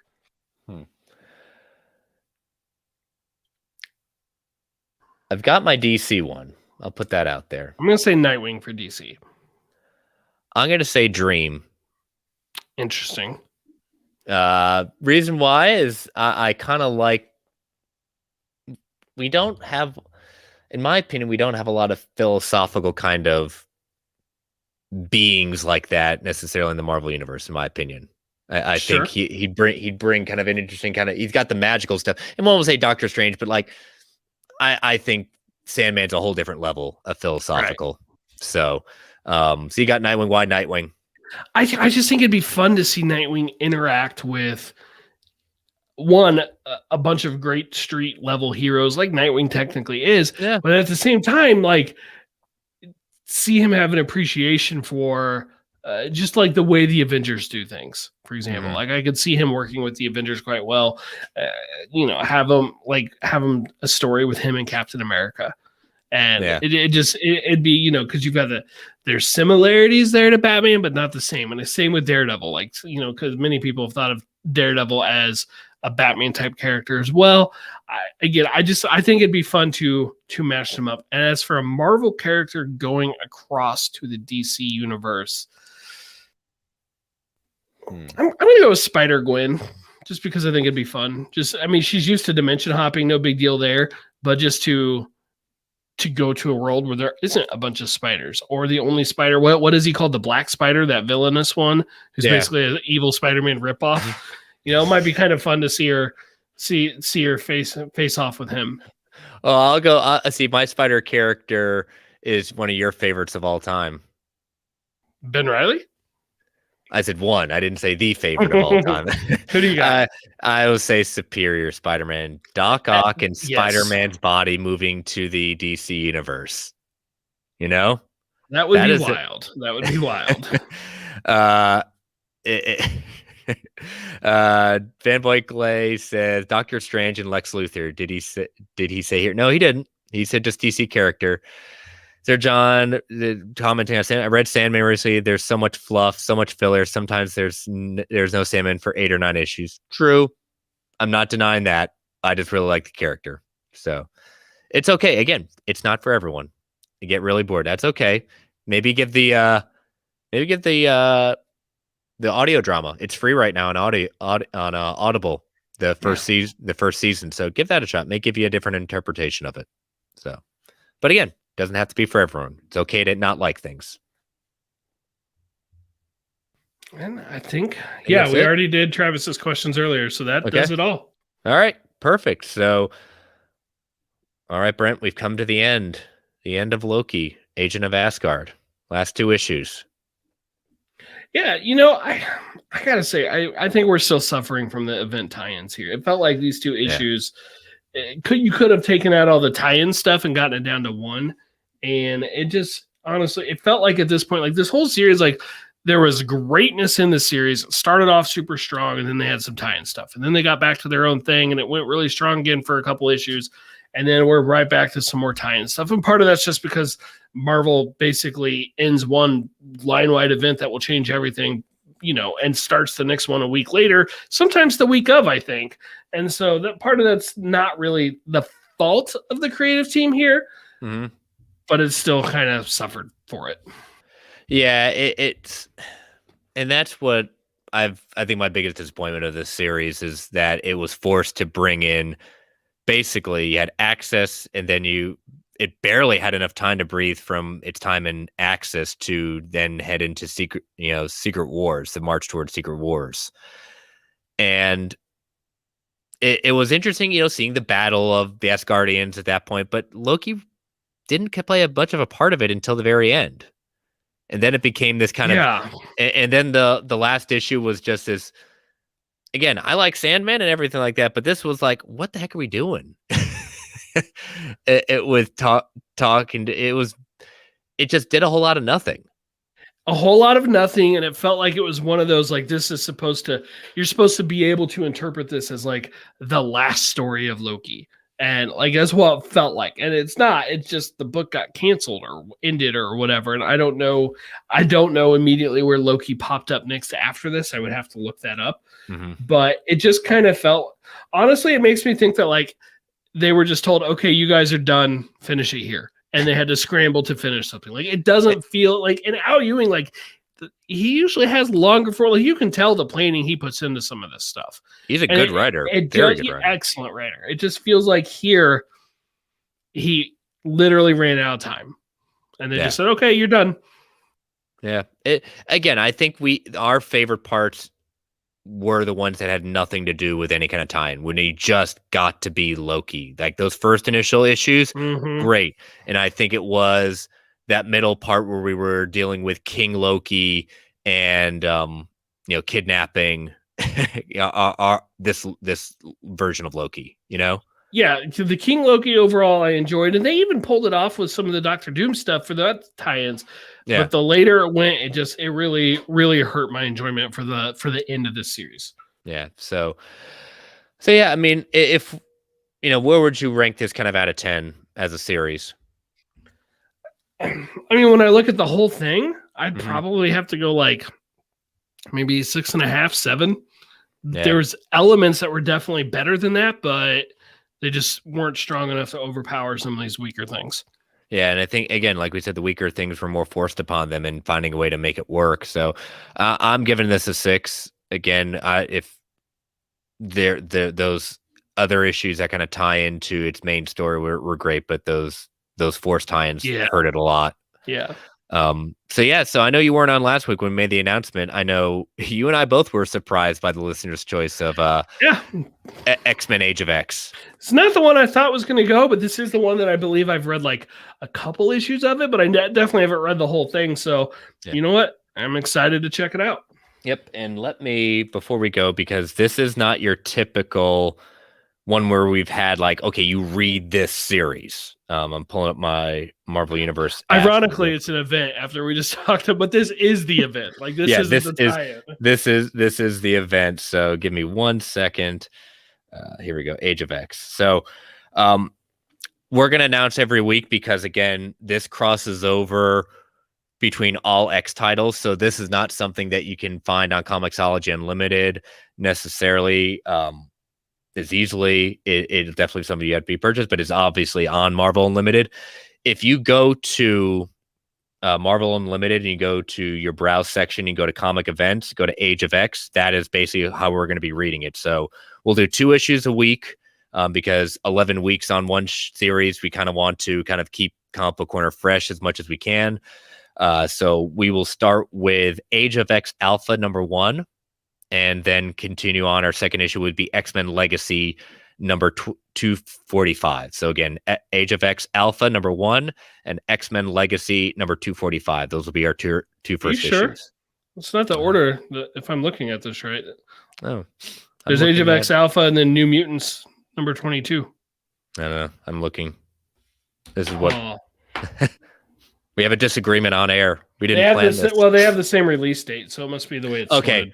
I've got my DC one. I'll put that out there. I'm going to say Nightwing for DC. I'm going to say Dream. Interesting. Reason why is I kind of we don't have, in my opinion, we don't have a lot of philosophical kind of beings like that necessarily in the Marvel universe, in my opinion. I think he'd bring kind of an interesting he's got the magical stuff. And one will say Doctor Strange, but I think Sandman's a whole different level of philosophical. Right. So you got Nightwing. Why Nightwing? I just think it'd be fun to see Nightwing interact with a bunch of great street level heroes like Nightwing technically is, but at the same time, see him have an appreciation for just the way the Avengers do things. For example, I could see him working with the Avengers quite well. Have him a story with him and Captain America. And it'd be, because you've got there's similarities there to Batman, but not the same. And the same with Daredevil, because many people have thought of Daredevil as a Batman type character as well. I think it'd be fun to match them up. And as for a Marvel character going across to the DC universe, I'm going to go with Spider-Gwen, just because I think it'd be fun. She's used to dimension hopping, no big deal there, but just to go to a world where there isn't a bunch of spiders, or the only spider, what is he called? The Black Spider, that villainous one, who's basically an evil Spider-Man ripoff. It might be kind of fun to see her face off with him. Oh, I'll go. See, my spider character is one of your favorites of all time. Ben Reilly? I said one. I didn't say the favorite of all time. Who do you got? I will say Superior Spider-Man. Doc Ock and Spider-Man's body moving to the DC universe. That would be wild. That would be wild. Fanboy Clay says Doctor Strange and Lex Luthor. Did he say here? No, he didn't. He said just DC character. Sir John commenting on I read Sandman recently. There's so much fluff, so much filler. Sometimes there's no Sandman for 8 or 9 issues. True. I'm not denying that. I just really like the character. So it's okay. Again, it's not for everyone. You get really bored. That's okay. Maybe give the audio drama. It's free right now on Audible. The first season. So give that a shot. May give you a different interpretation of it. So, but again, doesn't have to be for everyone. It's okay to not like things. And I think we already did Travis's questions earlier, so that does it all. All right, perfect. So, all right, Brent, we've come to the end. the end of Loki, Agent of Asgard. Last 2 issues. Yeah, I gotta say, I think we're still suffering from the event tie-ins here. It felt like these 2 issues, you could have taken out all the tie-in stuff and gotten it down to 1, and it just honestly, it felt like at this point, like this whole series, like there was greatness in the series. It started off super strong, and then they had some tie-in stuff, and then they got back to their own thing, and it went really strong again for a couple issues, and then we're right back to some more tie-in stuff. And part of that's just because Marvel basically ends one line-wide event that will change everything, and starts the next one a week later, sometimes the week of, I think. And so that part of that's not really the fault of the creative team here, but it's still kind of suffered for it. Yeah, it's and that's what I think my biggest disappointment of this series is that it was forced to bring in, basically you had Access, and then it barely had enough time to breathe from its time in Access to then head into Secret Wars, the march towards Secret Wars. And it was interesting, seeing the battle of the Asgardians at that point, but Loki didn't play a much of a part of it until the very end. And then it became this kind of, and then the last issue was just this, again, I like Sandman and everything like that, but this was like, what the heck are we doing? it was talking, it just did a whole lot of nothing. A whole lot of nothing, and it felt like it was one of those, like, you're supposed to be able to interpret this as like the last story of Loki, and like that's what it felt like. And it's not, it's just the book got canceled or ended or whatever, and I don't know immediately where Loki popped up next after this. I would have to look that up. But it just kind of felt, honestly, it makes me think that like they were just told, okay, you guys are done, finish it here. And they had to scramble to finish something. Like, it doesn't feel like, and Al Ewing, like, he usually has longer for, like, you can tell the planning he puts into some of this stuff. He's a good writer. Very good writer. Excellent writer. It just feels like here he literally ran out of time. And they just said, okay, you're done. Yeah. Again, I think our favorite parts were the ones that had nothing to do with any kind of tie-in, when he just got to be Loki. Like those first initial issues, great. And I think it was that middle part where we were dealing with King Loki and kidnapping this version of Loki, Yeah, the King Loki overall I enjoyed, and they even pulled it off with some of the Doctor Doom stuff for that tie-ins. Yeah. But the later it went, it really, really hurt my enjoyment for the end of this series. Yeah. So yeah, I mean, if where would you rank this kind of out of 10 as a series? I mean, when I look at the whole thing, I'd probably have to go like maybe 6.5, 7. Yeah. There's elements that were definitely better than that, but they just weren't strong enough to overpower some of these weaker things. Yeah, and I think, again, like we said, the weaker things were more forced upon them and finding a way to make it work. So I'm giving this a 6. Again, if those other issues that kind of tie into its main story were great, but those forced tie-ins hurt it a lot. Yeah. So I know you weren't on last week when we made the announcement. I know you and I both were surprised by the listener's choice of X-Men Age of X. It's not the one I thought was going to go, but this is the one that I believe I've read like a couple issues of it, but I definitely haven't read the whole thing. So You know what? I'm excited to check it out. Yep. And let me, before we go, because this is not your typical one where we've had like, okay, you read this series. I'm pulling up my Marvel Universe. Ironically, it's an event after we just talked about, but this is the event. Like this is the tie-in. This is the event. So give me 1 second. Here we go. Age of X. So we're going to announce every week because, again, this crosses over between all X titles. So this is not something that you can find on Comixology Unlimited necessarily. Is easily, it's definitely something you have to be purchased, but it's obviously on Marvel Unlimited. If you go to Marvel Unlimited and you go to your browse section, you go to comic events, go to Age of X, that is basically how we're going to be reading it. So we'll do 2 issues a week because 11 weeks on one series, we kind of want to kind of keep Comic Book Corner fresh as much as we can. So we will start with Age of X Alpha #1. And then continue on. Our second issue would be X-Men Legacy number 245. So again, Age of X Alpha number 1 and X-Men Legacy number 245. Those will be our two first issues. It's not the order, if I'm looking at this right. Oh, there's Age of X Alpha and then New Mutants number 22. I don't know. I'm looking. This is what we have a disagreement on air. We didn't plan this. Well, they have the same release date, so it must be the way it's okay. sorted.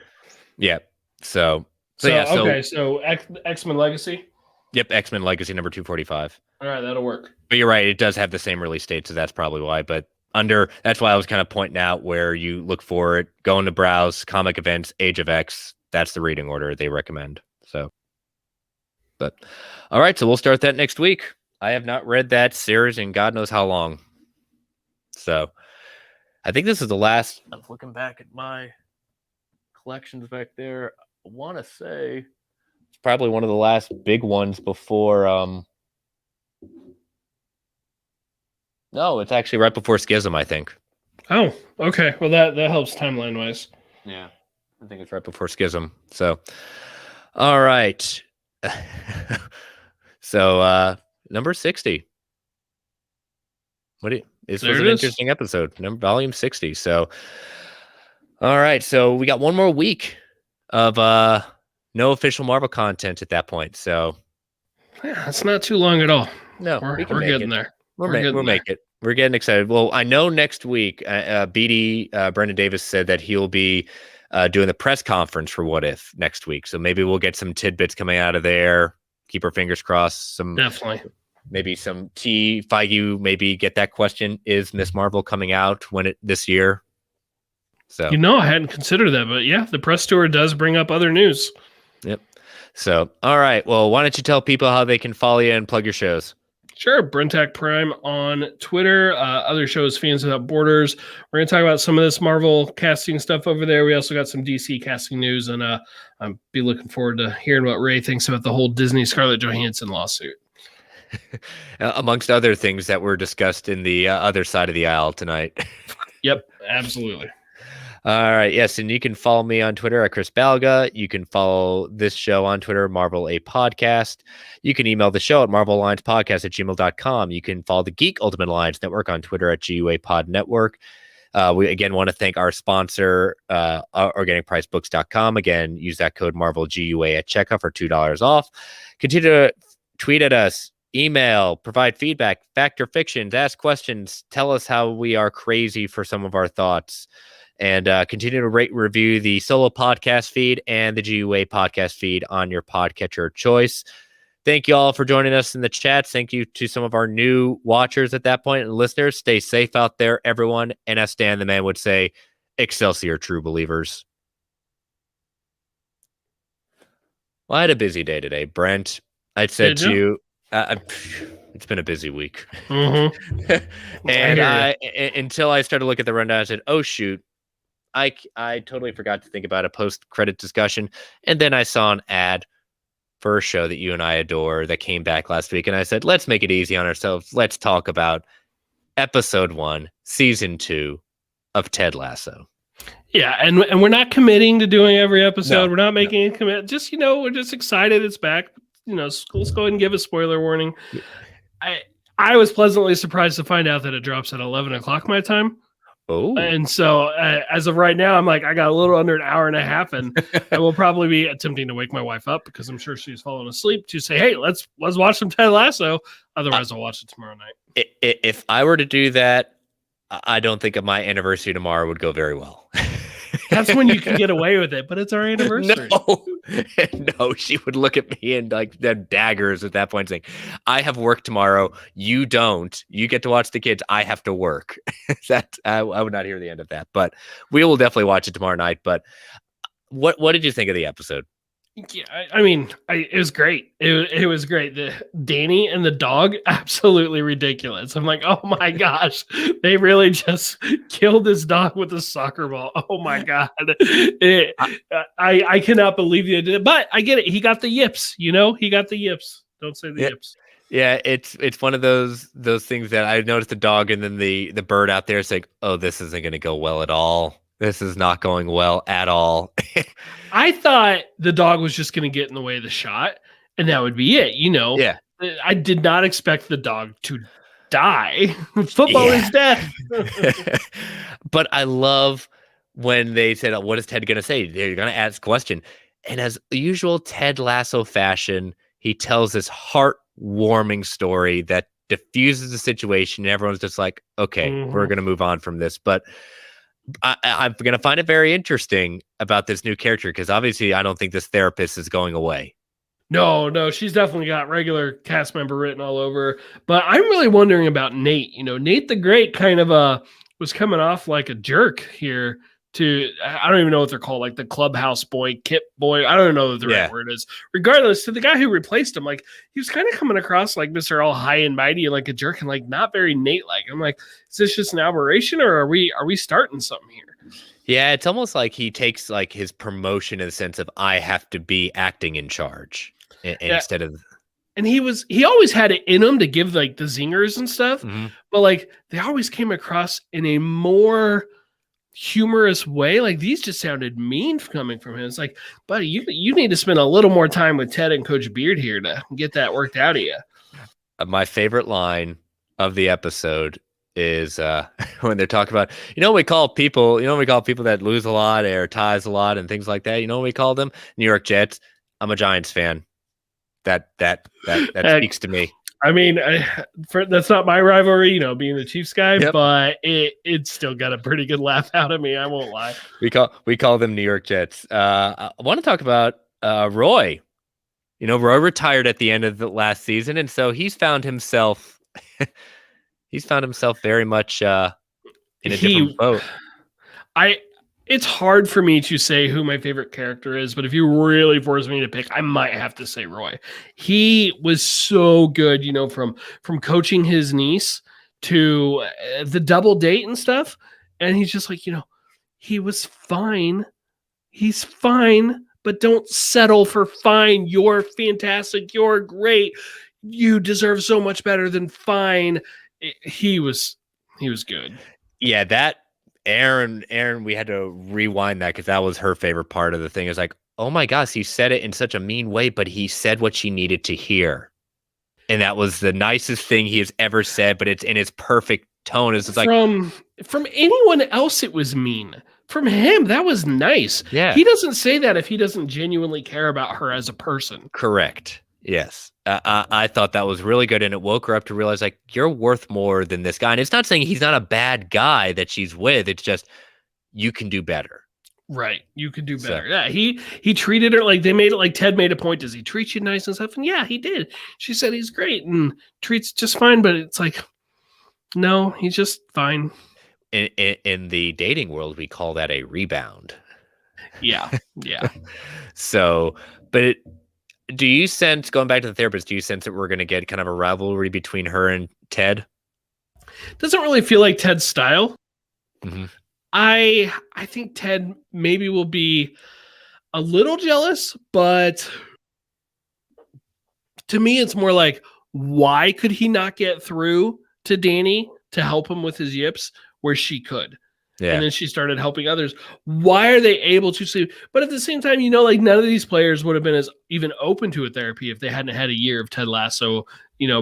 Yeah. So X-Men Legacy. Yep, X-Men Legacy number 245. All right, that'll work. But you're right; it does have the same release date, so that's probably why. But that's why I was kind of pointing out where you look for it, go into browse, comic events, Age of X. That's the reading order they recommend. So, but all right, so we'll start that next week. I have not read that series in God knows how long. So, I think this is the last. I'm looking back at my collections back there. I want to say it's probably one of the last big ones before. No, it's actually right before Schism, I think. Oh, okay. Well, that helps timeline wise. Yeah, I think it's right before Schism. So, all right. So, number 60. This was an interesting episode. Volume 60. So, all right. So we got one more week of no official Marvel content at that point. So, yeah, it's not too long at all. No, we're getting there. We'll make it. We're getting excited. Well, I know next week, BD Brendan Davis said that he'll be doing the press conference for What If next week. So maybe we'll get some tidbits coming out of there. Keep our fingers crossed. Definitely. Maybe some Feige, maybe get that question. Is Miss Marvel coming out this year? So I hadn't considered that, but yeah, the press tour does bring up other news. Yep. So, all right. Well, why don't you tell people how they can follow you and plug your shows? Sure. Brentak Prime on Twitter. Other shows, Fans Without Borders. We're going to talk about some of this Marvel casting stuff over there. We also got some DC casting news, and I'll be looking forward to hearing what Ray thinks about the whole Disney Scarlett Johansson lawsuit. Amongst other things that were discussed in the other side of the aisle tonight. Yep, absolutely. All right. Yes. And you can follow me on Twitter at Chris Balga. You can follow this show on Twitter, Marvel A Podcast. You can email the show at marvelalliancepodcast@gmail.com. You can follow the Geek Ultimate Alliance Network on Twitter at GUA Pod Network. We again want to thank our sponsor, organicpricebooks.com. Again, use that code MarvelGUA at checkout for $2 off. Continue to tweet at us, email, provide feedback, fact or fictions, ask questions, tell us how we are crazy for some of our thoughts. And continue to rate and review the solo podcast feed and the GUA podcast feed on your podcatcher of choice. Thank you all for joining us in the chats. Thank you to some of our new watchers at that point and listeners. Stay safe out there, everyone. And as Stan the Man would say, Excelsior, true believers. Well, I had a busy day today, Brent. I said to you, it's been a busy week. Mm-hmm. And until I started to look at the rundown, I said, oh, shoot. I totally forgot to think about a post-credit discussion. And then I saw an ad for a show that you and I adore that came back last week. And I said, let's make it easy on ourselves. Let's talk about episode 1, season 2 of Ted Lasso. Yeah, and we're not committing to doing every episode. No, we're not making any commit. Just, we're just excited it's back. Let's go ahead and give a spoiler warning. I was pleasantly surprised to find out that it drops at 11 o'clock my time. Oh, and so as of right now, I'm like, I got a little under an hour and a half, and I will probably be attempting to wake my wife up because I'm sure she's fallen asleep to say, hey, let's watch some Ted Lasso. Otherwise, I'll watch it tomorrow night. If I were to do that, I don't think my anniversary tomorrow would go very well. That's when you can get away with it, but it's our anniversary. No, she would look at me and like the daggers at that point saying, I have work tomorrow. You don't. You get to watch the kids. I have to work. I would not hear the end of that, but we will definitely watch it tomorrow night. But what did you think of the episode? Yeah, I mean, it was great. It was great. The Danny and the dog, absolutely ridiculous. I'm like, oh my gosh, they really just killed this dog with a soccer ball. Oh my god, I cannot believe they did it. But I get it. He got the yips. He got the yips. Don't say the yips. Yeah, it's one of those things that I noticed the dog and then the bird out there. It's like, oh, this isn't going to go well at all. This is not going well at all. I thought the dog was just going to get in the way of the shot. and that would be it. Yeah. I did not expect the dog to die. Football is death. But I love when they said, oh, what is Ted going to say? They're going to ask a question. And as usual, Ted Lasso fashion, he tells this heartwarming story that diffuses the situation. And everyone's just like, okay, we're going to move on from this. But I'm going to find it very interesting about this new character because obviously I don't think this therapist is going away. No, she's definitely got regular cast member written all over. But I'm really wondering about Nate. Nate the Great kind of was coming off like a jerk here to, I don't even know what they're called, like the clubhouse boy, Kip boy. I don't know what the right word is. Regardless, to the guy who replaced him, like he was kind of coming across like Mr. All High and Mighty and like a jerk and like not very Nate-like. I'm like, is this just an aberration or are we starting something here? Yeah, it's almost like he takes like his promotion in the sense of I have to be acting in charge instead of. And he always had it in him to give like the zingers and stuff, but like they always came across in a more humorous way. Like these just sounded mean coming from him. It's like, buddy, you need to spend a little more time with Ted and Coach Beard here to get that worked out of you. My favorite line of the episode is when they're talking about, we call people that lose a lot or ties a lot and things like that. What we call them? New York Jets. I'm a Giants fan. That speaks to me. I mean, that's not my rivalry, being the Chiefs guy, but it still got a pretty good laugh out of me. I won't lie. We call them New York Jets. I want to talk about Roy. Roy retired at the end of the last season, and so he's found himself very much in a different boat. It's hard for me to say who my favorite character is, but if you really force me to pick, I might have to say Roy. He was so good, from coaching his niece to the double date and stuff. And he's just like, he was fine. He's fine, but don't settle for fine. You're fantastic. You're great. You deserve so much better than fine. He was good. Yeah, that Aaron, we had to rewind that because that was her favorite part of the thing. It's like, oh my gosh, he said it in such a mean way, but he said what she needed to hear. And that was the nicest thing he has ever said, but it's in his perfect tone. It's like from anyone else, it was mean. From him, that was nice. Yeah. He doesn't say that if he doesn't genuinely care about her as a person. Correct. Yes. I thought that was really good. And it woke her up to realize, like, you're worth more than this guy. And it's not saying he's not a bad guy that she's with. It's just, you can do better. Right. You could do better. So, yeah. He treated her like they made it like Ted made a point. Does he treat you nice and stuff? And yeah, he did. She said he's great and treats just fine. But it's like, no, he's just fine. In the dating world, we call that a rebound. Yeah. Yeah. So, but do you sense, going back to the therapist, do you sense that we're going to get kind of a rivalry between her and Ted? Doesn't really feel like Ted's style. Mm-hmm. I think Ted maybe will be a little jealous, but to me, it's more like, why could he not get through to Danny to help him with his yips where she could? Yeah. And then she started helping others. Why are they able to see? But at the same time, like none of these players would have been as even open to a therapy if they hadn't had a year of Ted Lasso,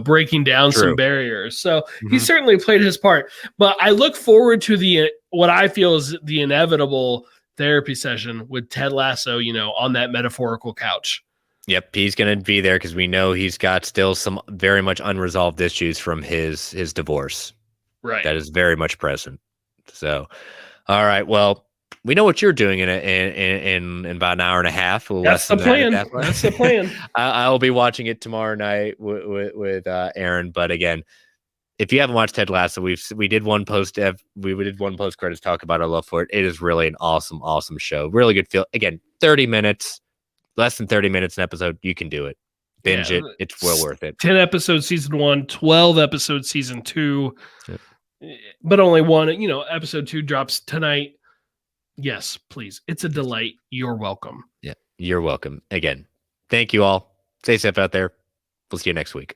breaking down some barriers. So he certainly played his part. But I look forward to what I feel is the inevitable therapy session with Ted Lasso, on that metaphorical couch. Yep, he's going to be there because we know he's got still some very much unresolved issues from his divorce. Right. That is very much present. So, all right. Well, we know what you're doing in about an hour and a half. That's the plan. That's the plan. I'll be watching it tomorrow night with Aaron. But again, if you haven't watched Ted Lasso, we did one post credits talk about our love for it. It is really an awesome show. Really good feel. Again, 30 minutes, less than 30 minutes an episode. You can do it. Binge it. It's well worth it. 10 episodes season 1, 12 episodes season 2. Yep. But only one, episode 2 drops tonight. Yes, please. It's a delight. You're welcome. Yeah, you're welcome. Again, thank you all. Stay safe out there. We'll see you next week.